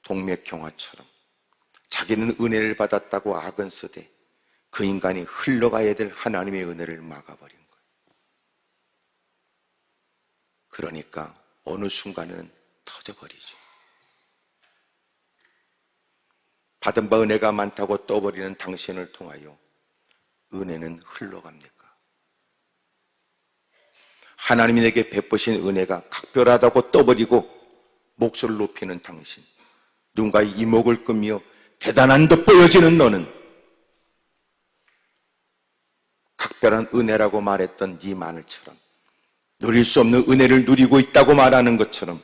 동맥경화처럼 자기는 은혜를 받았다고 악은 쓰되 그 인간이 흘러가야 될 하나님의 은혜를 막아버린 거예요. 그러니까 어느 순간에는 터져버리죠. 받은 바 은혜가 많다고 떠버리는 당신을 통하여 은혜는 흘러갑니까? 하나님이 내게 베푸신 은혜가 각별하다고 떠버리고 목소리를 높이는 당신, 누군가의 이목을 끄며 대단한 듯 보여지는 너는 각별한 은혜라고 말했던 네 마늘처럼 누릴 수 없는 은혜를 누리고 있다고 말하는 것처럼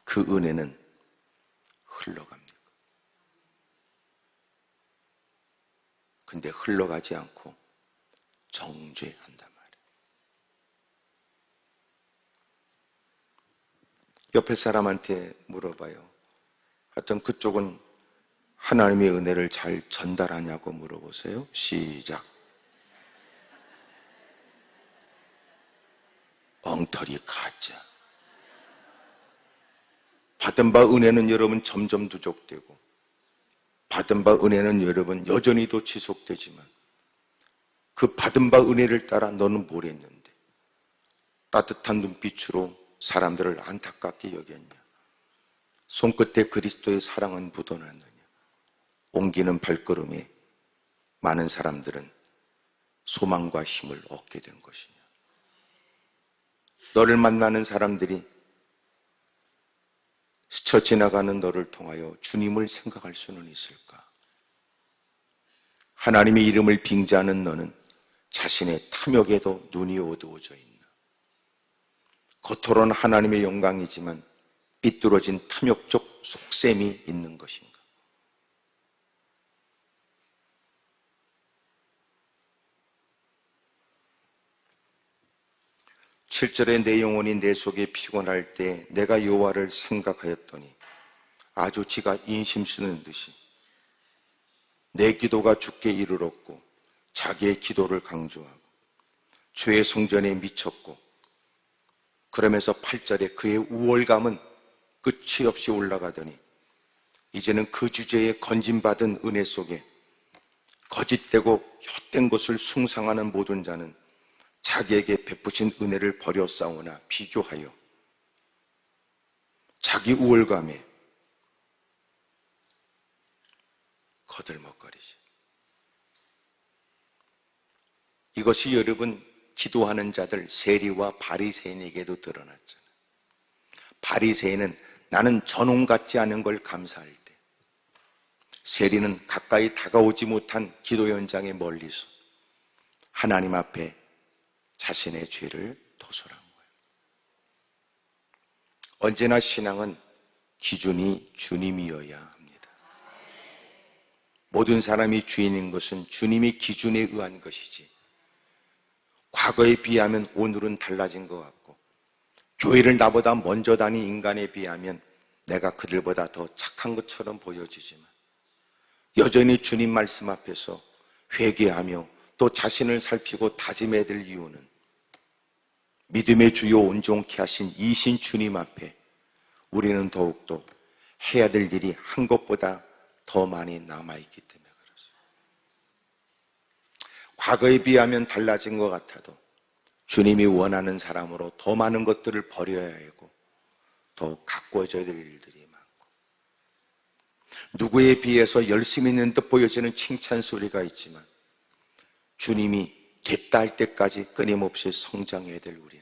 그 은혜는 흘러갑니다. 근데 흘러가지 않고 정죄한단 말이에요. 옆에 사람한테 물어봐요. 하여튼 그쪽은 하나님의 은혜를 잘 전달하냐고 물어보세요. 시작. 엉터리 가짜. 받은 바 은혜는 여러분 점점 누적되고, 받은 바 은혜는 여러분 여전히도 지속되지만, 그 받은 바 은혜를 따라 너는 뭘 했는데 따뜻한 눈빛으로 사람들을 안타깝게 여겼냐? 손끝에 그리스도의 사랑은 묻어놨느냐? 옮기는 발걸음에 많은 사람들은 소망과 힘을 얻게 된 것이냐? 너를 만나는 사람들이 스쳐 지나가는 너를 통하여 주님을 생각할 수는 있을까? 하나님의 이름을 빙자하는 너는 자신의 탐욕에도 눈이 어두워져 있나? 겉으로는 하나님의 영광이지만 삐뚤어진 탐욕적 속셈이 있는 것인가? 7절에 내 영혼이 내 속에 피곤할 때 내가 여호와를 생각하였더니 아주 지가 인심 쓰는 듯이 내 기도가 주께 이르렀고 자기의 기도를 강조하고 주의 성전에 미쳤고, 그러면서 8절에 그의 우월감은 끝이 없이 올라가더니 이제는 그 주제에 건진받은 은혜 속에 거짓되고 헛된 것을 숭상하는 모든 자는 자기에게 베푸신 은혜를 버려 싸우나 비교하여 자기 우월감에 거들먹거리지. 이것이 여러분 기도하는 자들 세리와 바리새인에게도 드러났잖아요. 바리새인은 나는 저놈 같지 않은 걸 감사할 때, 세리는 가까이 다가오지 못한 기도 현장에 멀리서 하나님 앞에 자신의 죄를 토설한 거예요. 언제나 신앙은 기준이 주님이어야 합니다. 모든 사람이 주인인 것은 주님의 기준에 의한 것이지, 과거에 비하면 오늘은 달라진 것 같고, 교회를 나보다 먼저 다닌 인간에 비하면 내가 그들보다 더 착한 것처럼 보여지지만, 여전히 주님 말씀 앞에서 회개하며 또 자신을 살피고 다짐해야 될 이유는 믿음의 주요 온전케 하신 이신 주님 앞에 우리는 더욱더 해야 될 일이 한 것보다 더 많이 남아있기 때문에 그렇습니다. 과거에 비하면 달라진 것 같아도 주님이 원하는 사람으로 더 많은 것들을 버려야 하고 더 가꾸어져야 될 일들이 많고, 누구에 비해서 열심히 있는 듯 보여지는 칭찬 소리가 있지만 주님이 됐다 할 때까지 끊임없이 성장해야 될 우리는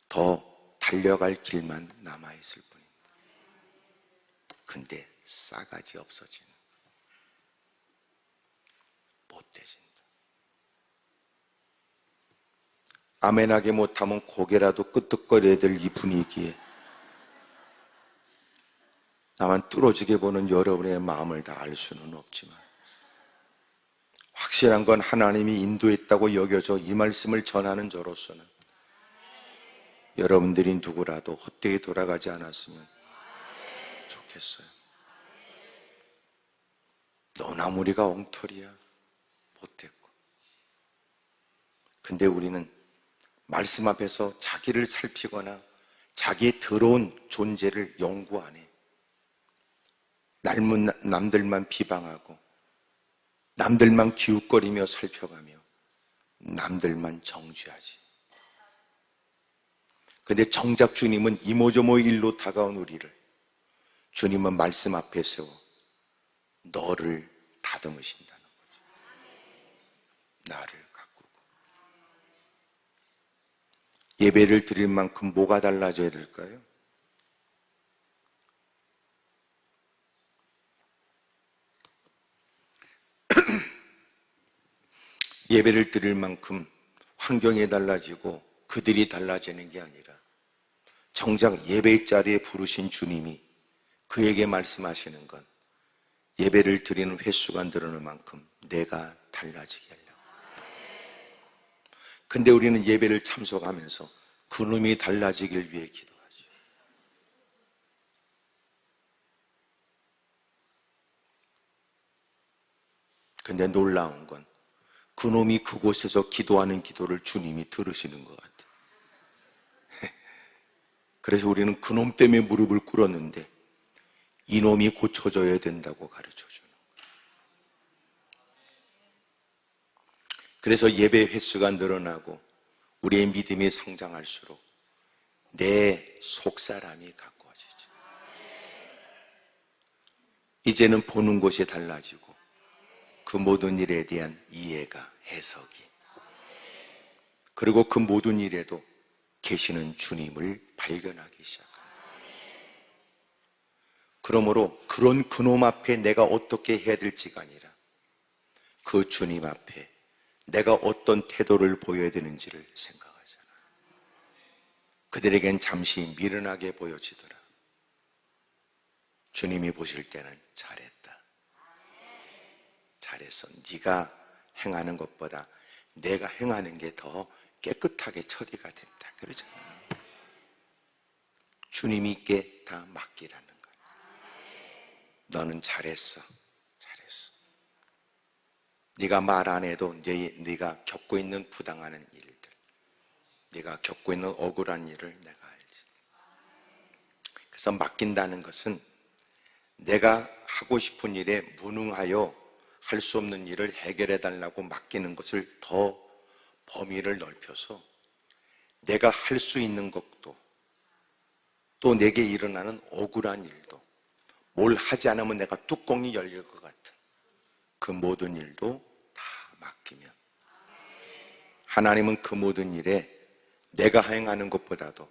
더 달려갈 길만 남아있을 뿐입니다. 근데 싸가지 없어지는, 못되진다. 아멘하게 못하면 고개라도 끄덕거려야 될 이 분위기에 나만 뚫어지게 보는 여러분의 마음을 다 알 수는 없지만, 확실한 건 하나님이 인도했다고 여겨져 이 말씀을 전하는 저로서는 여러분들이 누구라도 헛되이 돌아가지 않았으면 좋겠어요. 너나 우리가 엉터리야, 못됐고. 근데 우리는 말씀 앞에서 자기를 살피거나 자기의 더러운 존재를 연구 안 해. 남들만 비방하고 남들만 기웃거리며 살펴가며 남들만 정죄하지. 근데 정작 주님은 이모저모 일로 다가온 우리를 주님은 말씀 앞에 세워 너를 다듬으신다는 거죠. 나를 가꾸고. 예배를 드릴 만큼 뭐가 달라져야 될까요? 예배를 드릴 만큼 환경이 달라지고 그들이 달라지는 게 아니라 정작 예배의 자리에 부르신 주님이 그에게 말씀하시는 건 예배를 드리는 횟수가 늘어날 만큼 내가 달라지게 하려고. 근데 우리는 예배를 참석하면서 그놈이 달라지길 위해 기도하죠. 근데 놀라운 건 그놈이 그곳에서 기도하는 기도를 주님이 들으시는 것 같아요. 그래서 우리는 그놈 때문에 무릎을 꿇었는데 이놈이 고쳐져야 된다고 가르쳐주는 거예요. 그래서 예배 횟수가 늘어나고 우리의 믿음이 성장할수록 내 속사람이 가까워지죠. 이제는 보는 곳이 달라지고 그 모든 일에 대한 이해가, 해석이, 그리고 그 모든 일에도 계시는 주님을 발견하기 시작합니다. 그러므로 그런 그놈 앞에 내가 어떻게 해야 될지가 아니라 그 주님 앞에 내가 어떤 태도를 보여야 되는지를 생각하잖아요. 그들에겐 잠시 미련하게 보여지더라. 주님이 보실 때는 잘했다. 잘했어. 네가 행하는 것보다 내가 행하는 게 더 깨끗하게 처리가 된다. 그러잖아요. 주님께 다 맡기라는 거예요. 너는 잘했어. 잘했어. 네가 말 안 해도 네가 겪고 있는 부당하는 일들, 네가 겪고 있는 억울한 일을 내가 알지. 그래서 맡긴다는 것은 내가 하고 싶은 일에 무능하여 할 수 없는 일을 해결해 달라고 맡기는 것을 더 범위를 넓혀서 내가 할 수 있는 것도 또 내게 일어나는 억울한 일도 뭘 하지 않으면 내가 뚜껑이 열릴 것 같은 그 모든 일도 다 맡기면 하나님은 그 모든 일에 내가 행하는 것보다도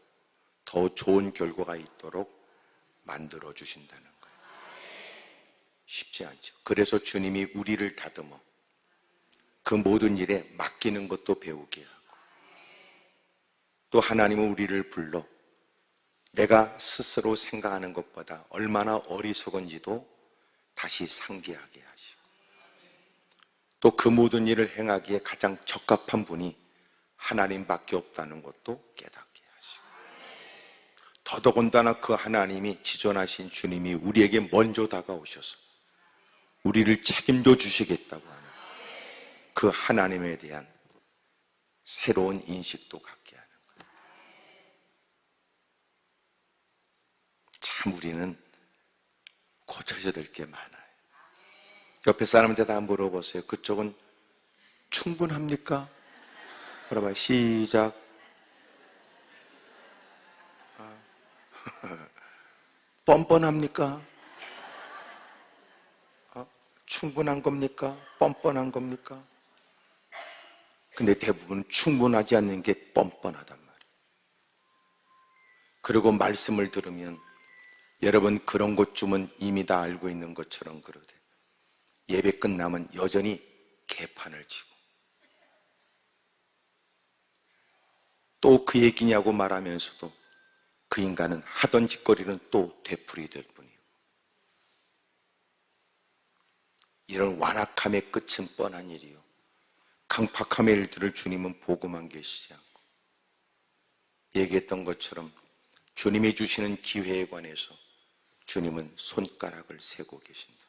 더 좋은 결과가 있도록 만들어 주신다는 거예요. 쉽지 않죠. 그래서 주님이 우리를 다듬어 그 모든 일에 맡기는 것도 배우게 하고 또 하나님은 우리를 불러 내가 스스로 생각하는 것보다 얼마나 어리석은지도 다시 상기하게 하시고 또 그 모든 일을 행하기에 가장 적합한 분이 하나님밖에 없다는 것도 깨닫게 하시고 더더군다나 그 하나님이 지존하신 주님이 우리에게 먼저 다가오셔서 우리를 책임져 주시겠다고 하는 그 하나님에 대한 새로운 인식도 갖게 하는 거예요. 참 우리는 고쳐져야 될 게 많아요. 옆에 사람한테 다 물어보세요. 그쪽은 충분합니까? 물어봐요. 시작. 뻔뻔합니까? 충분한 겁니까? 뻔뻔한 겁니까? 근데 대부분 충분하지 않는 게 뻔뻔하단 말이에요. 그리고 말씀을 들으면 여러분 그런 것쯤은 이미 다 알고 있는 것처럼 그러대. 예배 끝나면 여전히 개판을 치고 또 그 얘기냐고 말하면서도 그 인간은 하던 짓거리는 또 되풀이될 뿐이에요. 이런 완악함의 끝은 뻔한 일이요 강팍함의 일들을 주님은 보고만 계시지 않고 얘기했던 것처럼 주님이 주시는 기회에 관해서 주님은 손가락을 세고 계신다.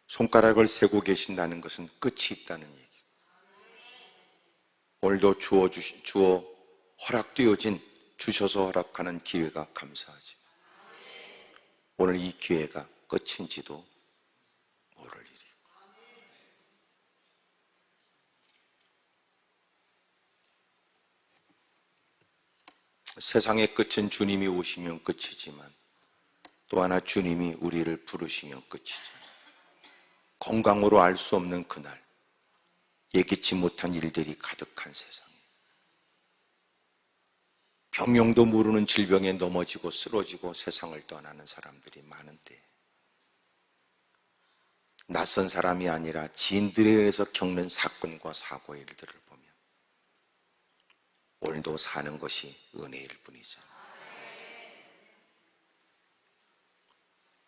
손가락을 세고 계신다는 것은 끝이 있다는 얘기. 오늘도 주어 허락되어진 주셔서 허락하는 기회가 감사하지. 오늘 이 기회가 끝인지도 모를 일이고. 세상의 끝은 주님이 오시면 끝이지만 또 하나 주님이 우리를 부르시면 끝이잖아요. 건강으로 알 수 없는 그날 예기치 못한 일들이 가득한 세상에 병명도 모르는 질병에 넘어지고 쓰러지고 세상을 떠나는 사람들이 많은데 낯선 사람이 아니라 지인들에 의해서 겪는 사건과 사고의 일들을 보면 오늘도 사는 것이 은혜일 뿐이잖아요.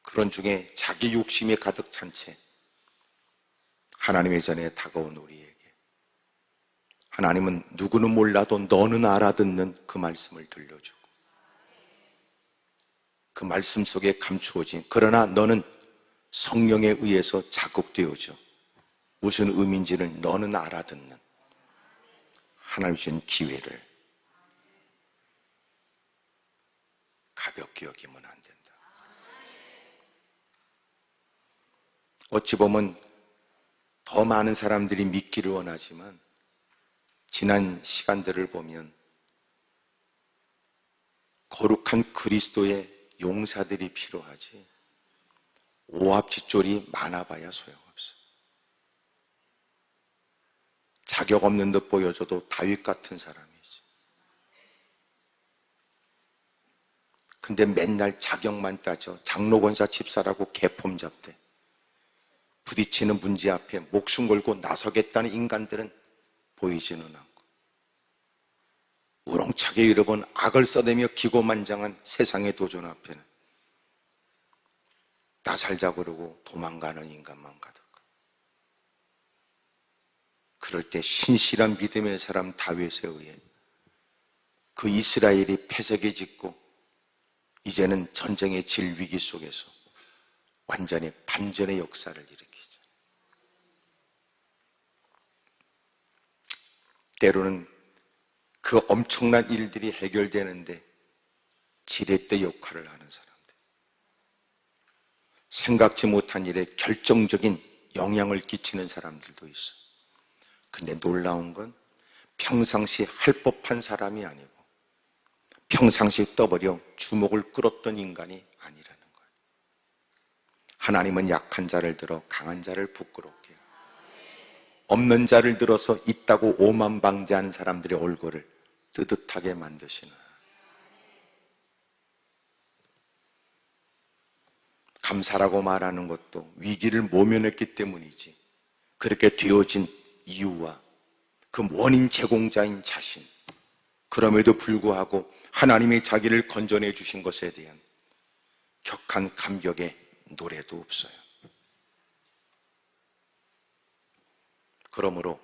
그런 중에 자기 욕심이 가득 찬 채 하나님의 전에 다가온 우리에게 하나님은 누구는 몰라도 너는 알아듣는 그 말씀을 들려주고 그 말씀 속에 감추어진, 그러나 너는 성령에 의해서 자극되어져 무슨 의미인지를 너는 알아듣는 하나님 주신 기회를 가볍게 여기면 안 된다. 어찌 보면 더 많은 사람들이 믿기를 원하지만 지난 시간들을 보면 거룩한 그리스도의 용사들이 필요하지 오합지졸이 많아봐야 소용없어. 자격 없는 듯 보여줘도 다윗 같은 사람이지. 근데 맨날 자격만 따져 장로 권사 집사라고 개폼 잡대. 부딪히는 문제 앞에 목숨 걸고 나서겠다는 인간들은 보이지는 않고 우렁차게 잃어본 악을 써대며 기고만장한 세상의 도전 앞에는 나 살자 그러고 도망가는 인간만 가득. 그럴 때 신실한 믿음의 사람 다윗에 의해 그 이스라엘이 패색이 짙고 이제는 전쟁의 질위기 속에서 완전히 반전의 역사를 일으키죠. 때로는 그 엄청난 일들이 해결되는데 지렛대 역할을 하는 사람들, 생각지 못한 일에 결정적인 영향을 끼치는 사람들도 있어. 근데 놀라운 건 평상시 할 법한 사람이 아니고 평상시 떠버려 주목을 끌었던 인간이 아니라는 거예요. 하나님은 약한 자를 들어 강한 자를 부끄럽게 해요. 없는 자를 들어서 있다고 오만방자하는 사람들의 얼굴을 뜨뜻하게 만드시는, 감사라고 말하는 것도 위기를 모면했기 때문이지 그렇게 되어진 이유와 그 원인 제공자인 자신, 그럼에도 불구하고 하나님이 자기를 건져내 주신 것에 대한 격한 감격의 노래도 없어요. 그러므로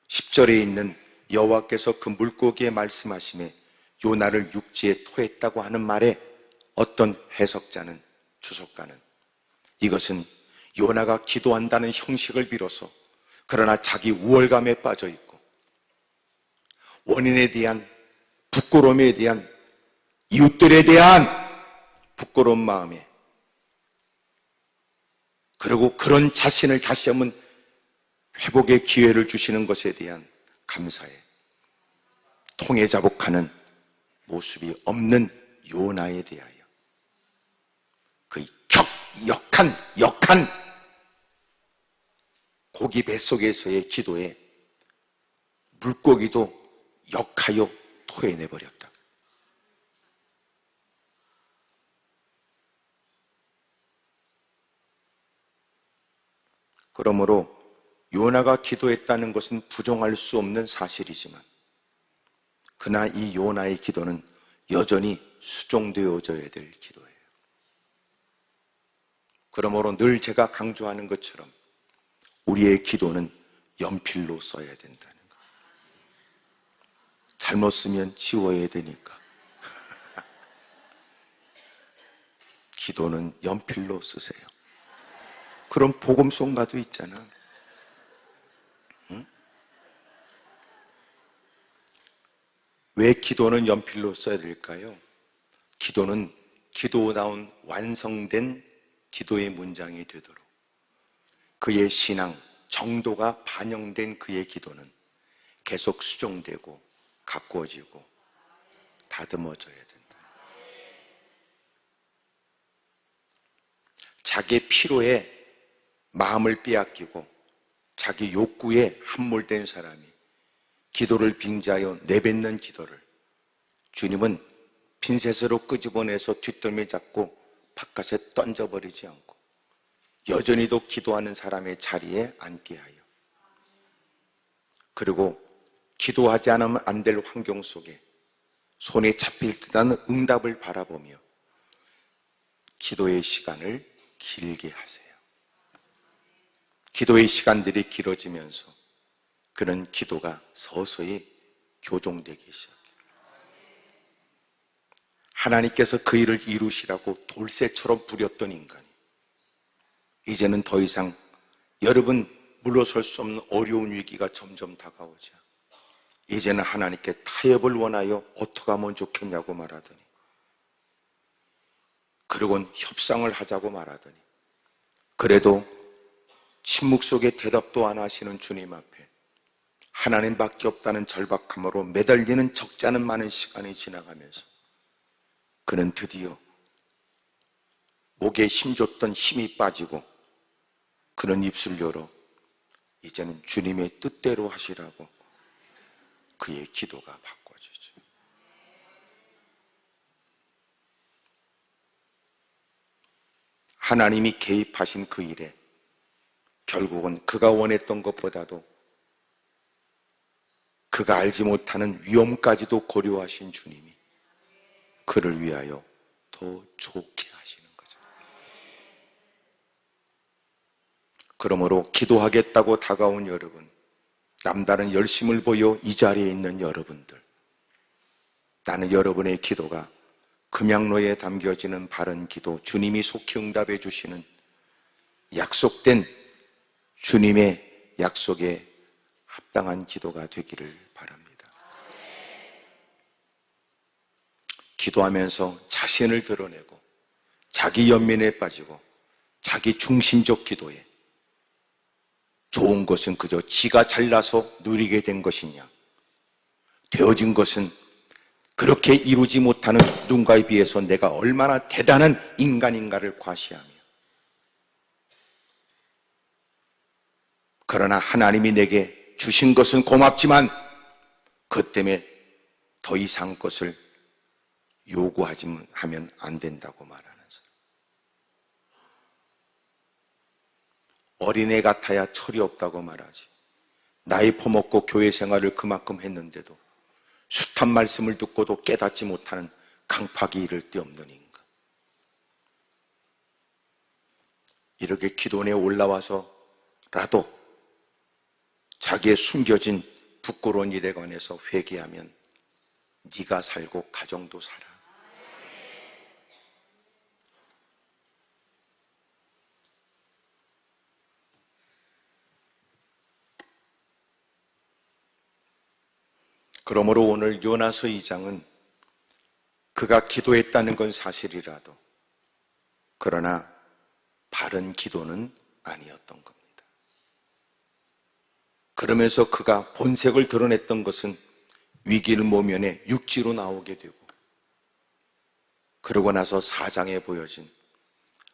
10절에 있는 여호와께서 그 물고기에 말씀하심에 요나를 육지에 토했다고 하는 말에 어떤 해석자는, 주석가는 이것은 요나가 기도한다는 형식을 빌어서 그러나 자기 우월감에 빠져 있고 원인에 대한 부끄러움에 대한 이웃들에 대한 부끄러운 마음에, 그리고 그런 자신을 다시 한번 회복의 기회를 주시는 것에 대한 감사에 통해 자복하는 모습이 없는 요나에 대하여 그 역한 고기 뱃속에서의 기도에 물고기도 역하여 토해내버렸다. 그러므로 요나가 기도했다는 것은 부정할 수 없는 사실이지만 그러나 이 요나의 기도는 여전히 수종되어져야 될 기도예요. 그러므로 늘 제가 강조하는 것처럼 우리의 기도는 연필로 써야 된다는 거. 잘못 쓰면 지워야 되니까. 기도는 연필로 쓰세요. 그럼 복음송가도 있잖아. 응? 왜 기도는 연필로 써야 될까요? 기도는 기도다운 완성된 기도의 문장이 되도록 그의 신앙, 정도가 반영된 그의 기도는 계속 수정되고 가꾸어지고 다듬어져야 된다. 자기의 피로에 마음을 빼앗기고 자기 욕구에 함몰된 사람이 기도를 빙자하여 내뱉는 기도를 주님은 핀셋으로 끄집어내서 뒷덜미 잡고 바깥에 던져버리지 않고 여전히도 기도하는 사람의 자리에 앉게 하여, 그리고 기도하지 않으면 안 될 환경 속에 손에 잡힐 듯한 응답을 바라보며 기도의 시간을 길게 하세요. 기도의 시간들이 길어지면서 그런 기도가 서서히 교종되기 시작해요. 하나님께서 그 일을 이루시라고 돌쇠처럼 부렸던 인간이 이제는 더 이상 여러분 물러설 수 없는 어려운 위기가 점점 다가오자 이제는 하나님께 타협을 원하여 어떻게 하면 좋겠냐고 말하더니 그러곤 협상을 하자고 말하더니 그래도 침묵 속에 대답도 안 하시는 주님 앞에 하나님밖에 없다는 절박함으로 매달리는 적지 않은 많은 시간이 지나가면서 그는 드디어 목에 힘줬던 힘이 빠지고 그는 입술 열어 이제는 주님의 뜻대로 하시라고 그의 기도가 바꿔지죠. 하나님이 개입하신 그 일에 결국은 그가 원했던 것보다도 그가 알지 못하는 위험까지도 고려하신 주님이 그를 위하여 더 좋게 하시는 거죠. 그러므로 기도하겠다고 다가온 여러분, 남다른 열심을 보여 이 자리에 있는 여러분들, 나는 여러분의 기도가 금양로에 담겨지는 바른 기도, 주님이 속히 응답해 주시는 약속된 주님의 약속에 합당한 기도가 되기를 바랍니다. 기도하면서 자신을 드러내고 자기 연민에 빠지고 자기 중심적 기도에 좋은 것은 그저 지가 잘나서 누리게 된 것이냐, 되어진 것은 그렇게 이루지 못하는 누군가에 비해서 내가 얼마나 대단한 인간인가를 과시하며, 그러나 하나님이 내게 주신 것은 고맙지만 그 때문에 더 이상 것을 요구하면 안 된다고 말하는 사람. 어린애 같아야 철이 없다고 말하지. 나이 퍼먹고 교회 생활을 그만큼 했는데도 숱한 말씀을 듣고도 깨닫지 못하는 강팍이 이를 데 없는 인간. 이렇게 기도원에 올라와서라도 자기의 숨겨진 부끄러운 일에 관해서 회개하면 네가 살고 가정도 살아. 그러므로 오늘 요나서 2장은 그가 기도했다는 건 사실이라도 그러나 바른 기도는 아니었던 겁니다. 그러면서 그가 본색을 드러냈던 것은 위기를 모면해 육지로 나오게 되고, 그러고 나서 4장에 보여진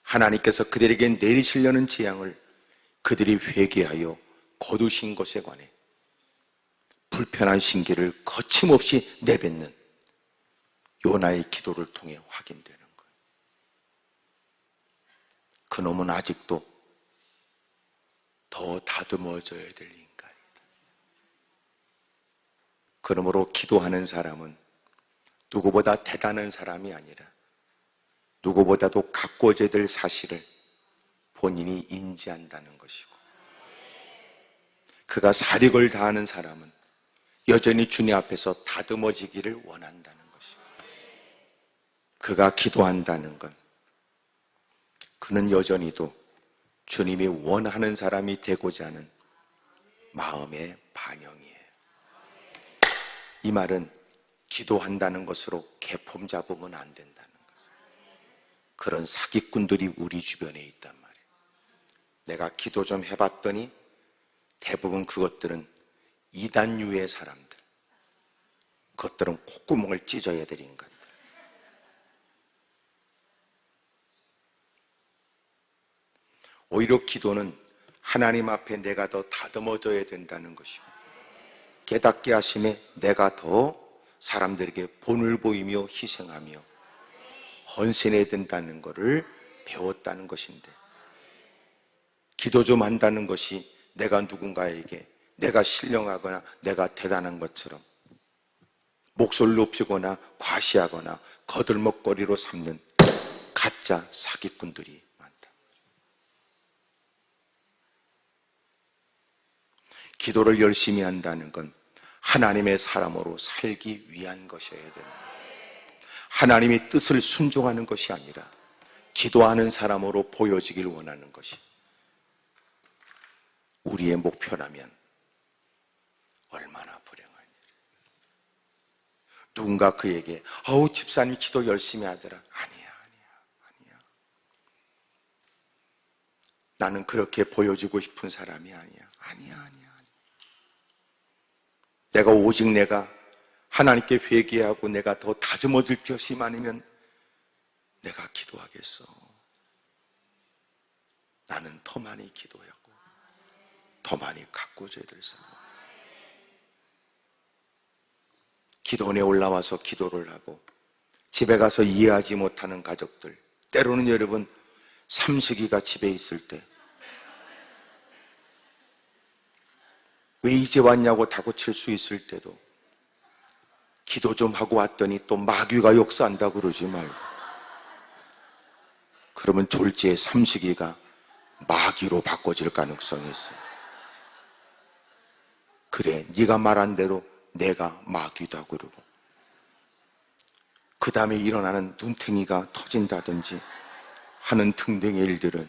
하나님께서 그들에게 내리시려는 재앙을 그들이 회개하여 거두신 것에 관해 불편한 신기를 거침없이 내뱉는 요나의 기도를 통해 확인되는 거예요. 그놈은 아직도 더 다듬어져야 될 인간이다. 그러므로 기도하는 사람은 누구보다 대단한 사람이 아니라 누구보다도 가꾸어져야 될 사실을 본인이 인지한다는 것이고, 그가 사력을 다하는 사람은 여전히 주님 앞에서 다듬어지기를 원한다는 것이고, 그가 기도한다는 건 그는 여전히도 주님이 원하는 사람이 되고자 하는 마음의 반영이에요. 이 말은 기도한다는 것으로 개폼 잡으면 안 된다는 거예요. 그런 사기꾼들이 우리 주변에 있단 말이에요. 내가 기도 좀 해봤더니 대부분 그것들은 이단류의 사람들, 그것들은 콧구멍을 찢어야 될 인간들. 오히려 기도는 하나님 앞에 내가 더 다듬어져야 된다는 것이고, 깨닫게 하심에 내가 더 사람들에게 본을 보이며 희생하며 헌신해야 된다는 것을 배웠다는 것인데, 기도 좀 한다는 것이 내가 누군가에게 내가 신령하거나 내가 대단한 것처럼 목소리를 높이거나 과시하거나 거들먹거리로 삼는 가짜 사기꾼들이 많다. 기도를 열심히 한다는 건 하나님의 사람으로 살기 위한 것이어야 됩니다. 하나님의 뜻을 순종하는 것이 아니라 기도하는 사람으로 보여지길 원하는 것이 우리의 목표라면 얼마나 불행한 일. 누군가 그에게 집사님 기도 열심히 하더라. 아니야. 나는 그렇게 보여주고 싶은 사람이 아니야. 아니야. 내가 오직 하나님께 회개하고 내가 더 다듬어질 것이 많으면 내가 기도하겠어. 나는 더 많이 기도하고 더 많이 가꾸어져야 될 사람. 기도원에 올라와서 기도를 하고 집에 가서 이해하지 못하는 가족들, 때로는 여러분 삼식이가 집에 있을 때 왜 이제 왔냐고 다고칠 수 있을 때도 기도 좀 하고 왔더니 또 마귀가 역사한다고 그러지 말고, 그러면 졸지에 삼식이가 마귀로 바꿔질 가능성이 있어요. 그래, 네가 말한 대로 내가 마귀다 그러고 그 다음에 일어나는 눈탱이가 터진다든지 하는 등등의 일들은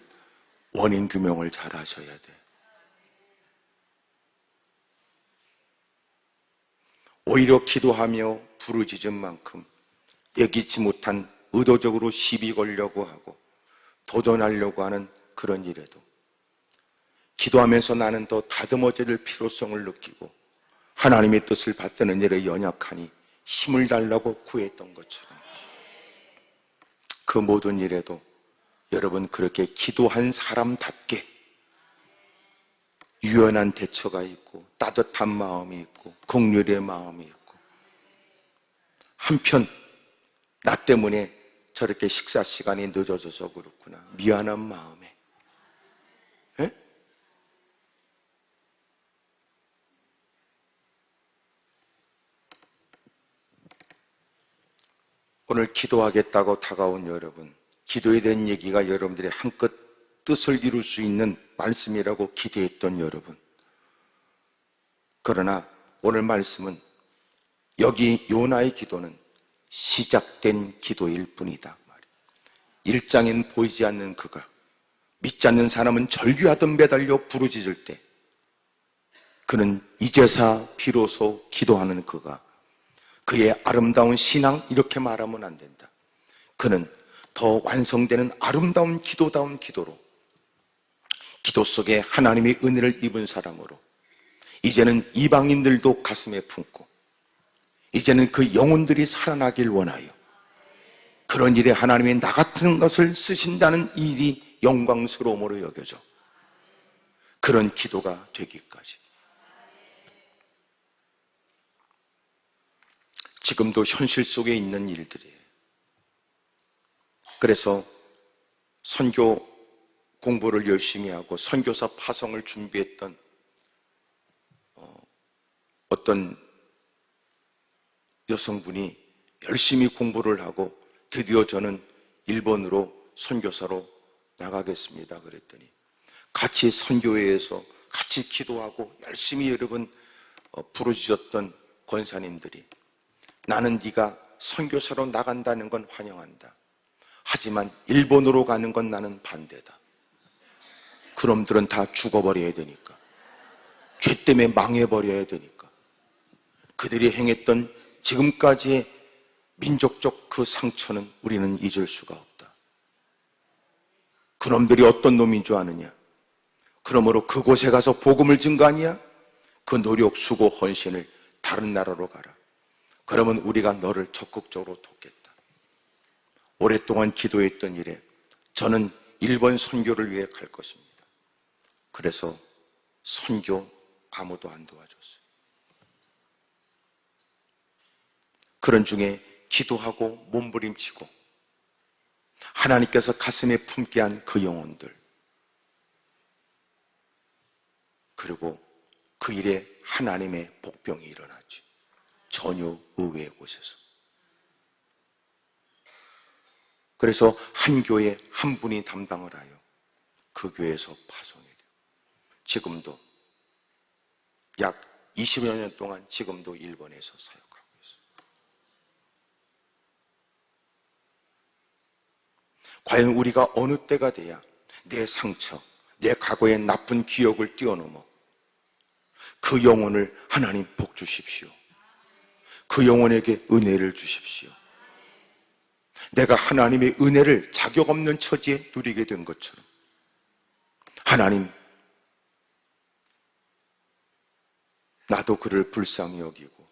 원인 규명을 잘 하셔야 돼. 오히려 기도하며 부르짖은 만큼 예기치 못한 의도적으로 시비 걸려고 하고 도전하려고 하는 그런 일에도 기도하면서 나는 더 다듬어질 필요성을 느끼고 하나님의 뜻을 받드는 일에 연약하니 힘을 달라고 구했던 것처럼 그 모든 일에도 여러분 그렇게 기도한 사람답게 유연한 대처가 있고 따뜻한 마음이 있고 긍휼의 마음이 있고, 한편 나 때문에 저렇게 식사 시간이 늦어져서 그렇구나 미안한 마음에 오늘 기도하겠다고 다가온 여러분, 기도에 대한 얘기가 여러분들의 한껏 뜻을 이룰 수 있는 말씀이라고 기대했던 여러분, 그러나 오늘 말씀은 여기 요나의 기도는 시작된 기도일 뿐이다. 1장엔 보이지 않는 그가 믿지 않는 사람은 절규하듯 매달려 부르짖을 때 그는 이제사 비로소 기도하는 그가 그의 아름다운 신앙, 이렇게 말하면 안 된다. 그는 더 완성되는 아름다운 기도다운 기도로 기도 속에 하나님의 은혜를 입은 사람으로 이제는 이방인들도 가슴에 품고 이제는 그 영혼들이 살아나길 원하여 그런 일에 하나님이 나 같은 것을 쓰신다는 일이 영광스러움으로 여겨져 그런 기도가 되기까지. 지금도 현실 속에 있는 일들이에요. 그래서 선교 공부를 열심히 하고 선교사 파송을 준비했던 어떤 여성분이 열심히 공부를 하고 드디어 저는 일본으로 선교사로 나가겠습니다 그랬더니 같이 선교회에서 같이 기도하고 열심히 여러분 부르짖었던 권사님들이 나는 네가 선교사로 나간다는 건 환영한다. 하지만 일본으로 가는 건 나는 반대다. 그놈들은 다 죽어버려야 되니까. 죄 때문에 망해버려야 되니까. 그들이 행했던 지금까지의 민족적 그 상처는 우리는 잊을 수가 없다. 그놈들이 어떤 놈인 줄 아느냐? 그러므로 그곳에 가서 복음을 증거하냐? 그 노력, 수고, 헌신을 다른 나라로 가라. 그러면 우리가 너를 적극적으로 돕겠다. 오랫동안 기도했던 일에 저는 일본 선교를 위해 갈 것입니다. 그래서 선교 아무도 안 도와줬어요. 그런 중에 기도하고 몸부림치고 하나님께서 가슴에 품게 한 그 영혼들, 그리고 그 일에 하나님의 복병이 일어났죠. 전혀 의외의 곳에서. 그래서 한 교회 한 분이 담당을 하여 그 교회에서 파송이 돼요. 지금도 약 20여 년 동안 지금도 일본에서 사역하고 있어요. 과연 우리가 어느 때가 돼야 내 상처, 내 과거의 나쁜 기억을 뛰어넘어 그 영혼을 하나님 복 주십시오. 그 영혼에게 은혜를 주십시오. 내가 하나님의 은혜를 자격 없는 처지에 누리게 된 것처럼 하나님, 나도 그를 불쌍히 여기고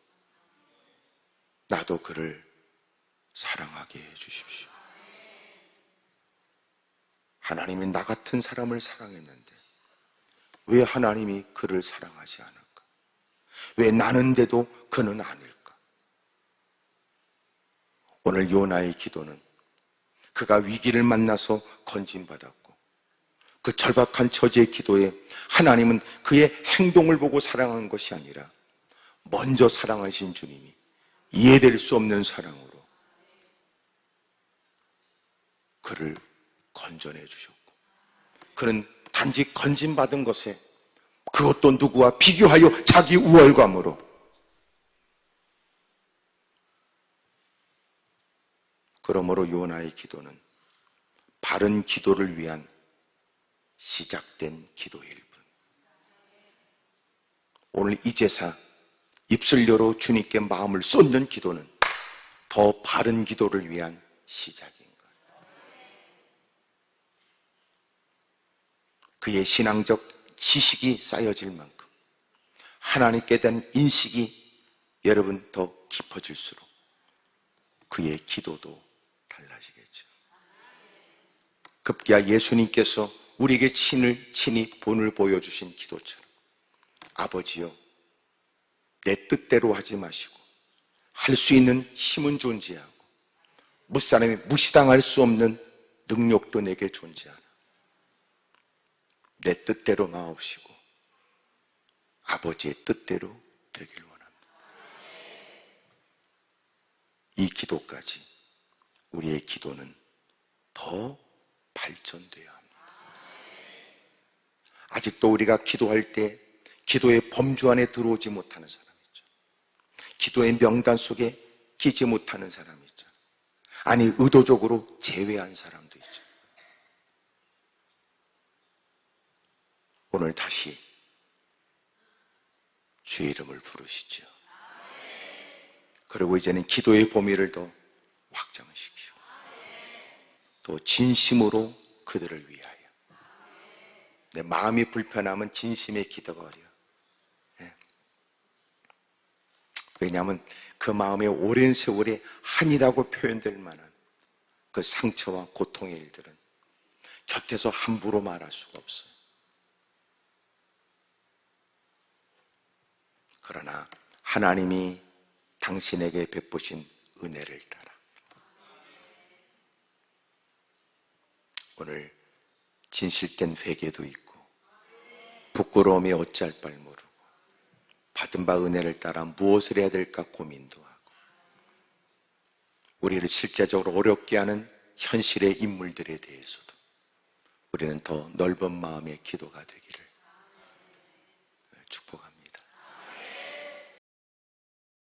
나도 그를 사랑하게 해 주십시오. 하나님이 나 같은 사람을 사랑했는데 왜 하나님이 그를 사랑하지 않을까? 왜 나는데도 그는 아닐까? 오늘 요나의 기도는 그가 위기를 만나서 건진받았고 그 절박한 처지의 기도에 하나님은 그의 행동을 보고 사랑한 것이 아니라 먼저 사랑하신 주님이 이해될 수 없는 사랑으로 그를 건져내 주셨고 그는 단지 건진받은 것에 그것도 누구와 비교하여 자기 우월감으로 그러므로 요나의 기도는 바른 기도를 위한 시작된 기도일 뿐. 오늘 이 제사 입술료로 주님께 마음을 쏟는 기도는 더 바른 기도를 위한 시작인 거예요. 그의 신앙적 지식이 쌓여질 만큼 하나님께 대한 인식이 여러분 더 깊어질수록 그의 기도도 달라지겠죠. 급기야 예수님께서 우리에게 친히 본을 보여주신 기도처럼 아버지여 내 뜻대로 하지 마시고 할 수 있는 힘은 존재하고 무사람이 무시당할 수 없는 능력도 내게 존재하나 내 뜻대로 마옵시고 아버지의 뜻대로 되길 원합니다. 이 기도까지 우리의 기도는 더 발전되어야 합니다. 아직도 우리가 기도할 때 기도의 범주 안에 들어오지 못하는 사람 있죠. 기도의 명단 속에 끼지 못하는 사람이 있죠. 아니 의도적으로 제외한 사람도 있죠. 오늘 다시 주의 이름을 부르시죠. 그리고 이제는 기도의 범위를 더 확장시키고 또 진심으로 그들을 위하여 내 마음이 불편하면 진심의 기도가 어려워. 왜냐하면 그 마음의 오랜 세월에 한이라고 표현될 만한 그 상처와 고통의 일들은 곁에서 함부로 말할 수가 없어요. 그러나 하나님이 당신에게 베푸신 은혜를 따라 오늘 진실된 회개도 있고 부끄러움이 어찌할 바를 모르고 받은 바 은혜를 따라 무엇을 해야 될까 고민도 하고 우리를 실제적으로 어렵게 하는 현실의 인물들에 대해서도 우리는 더 넓은 마음의 기도가 되기를 축복합니다.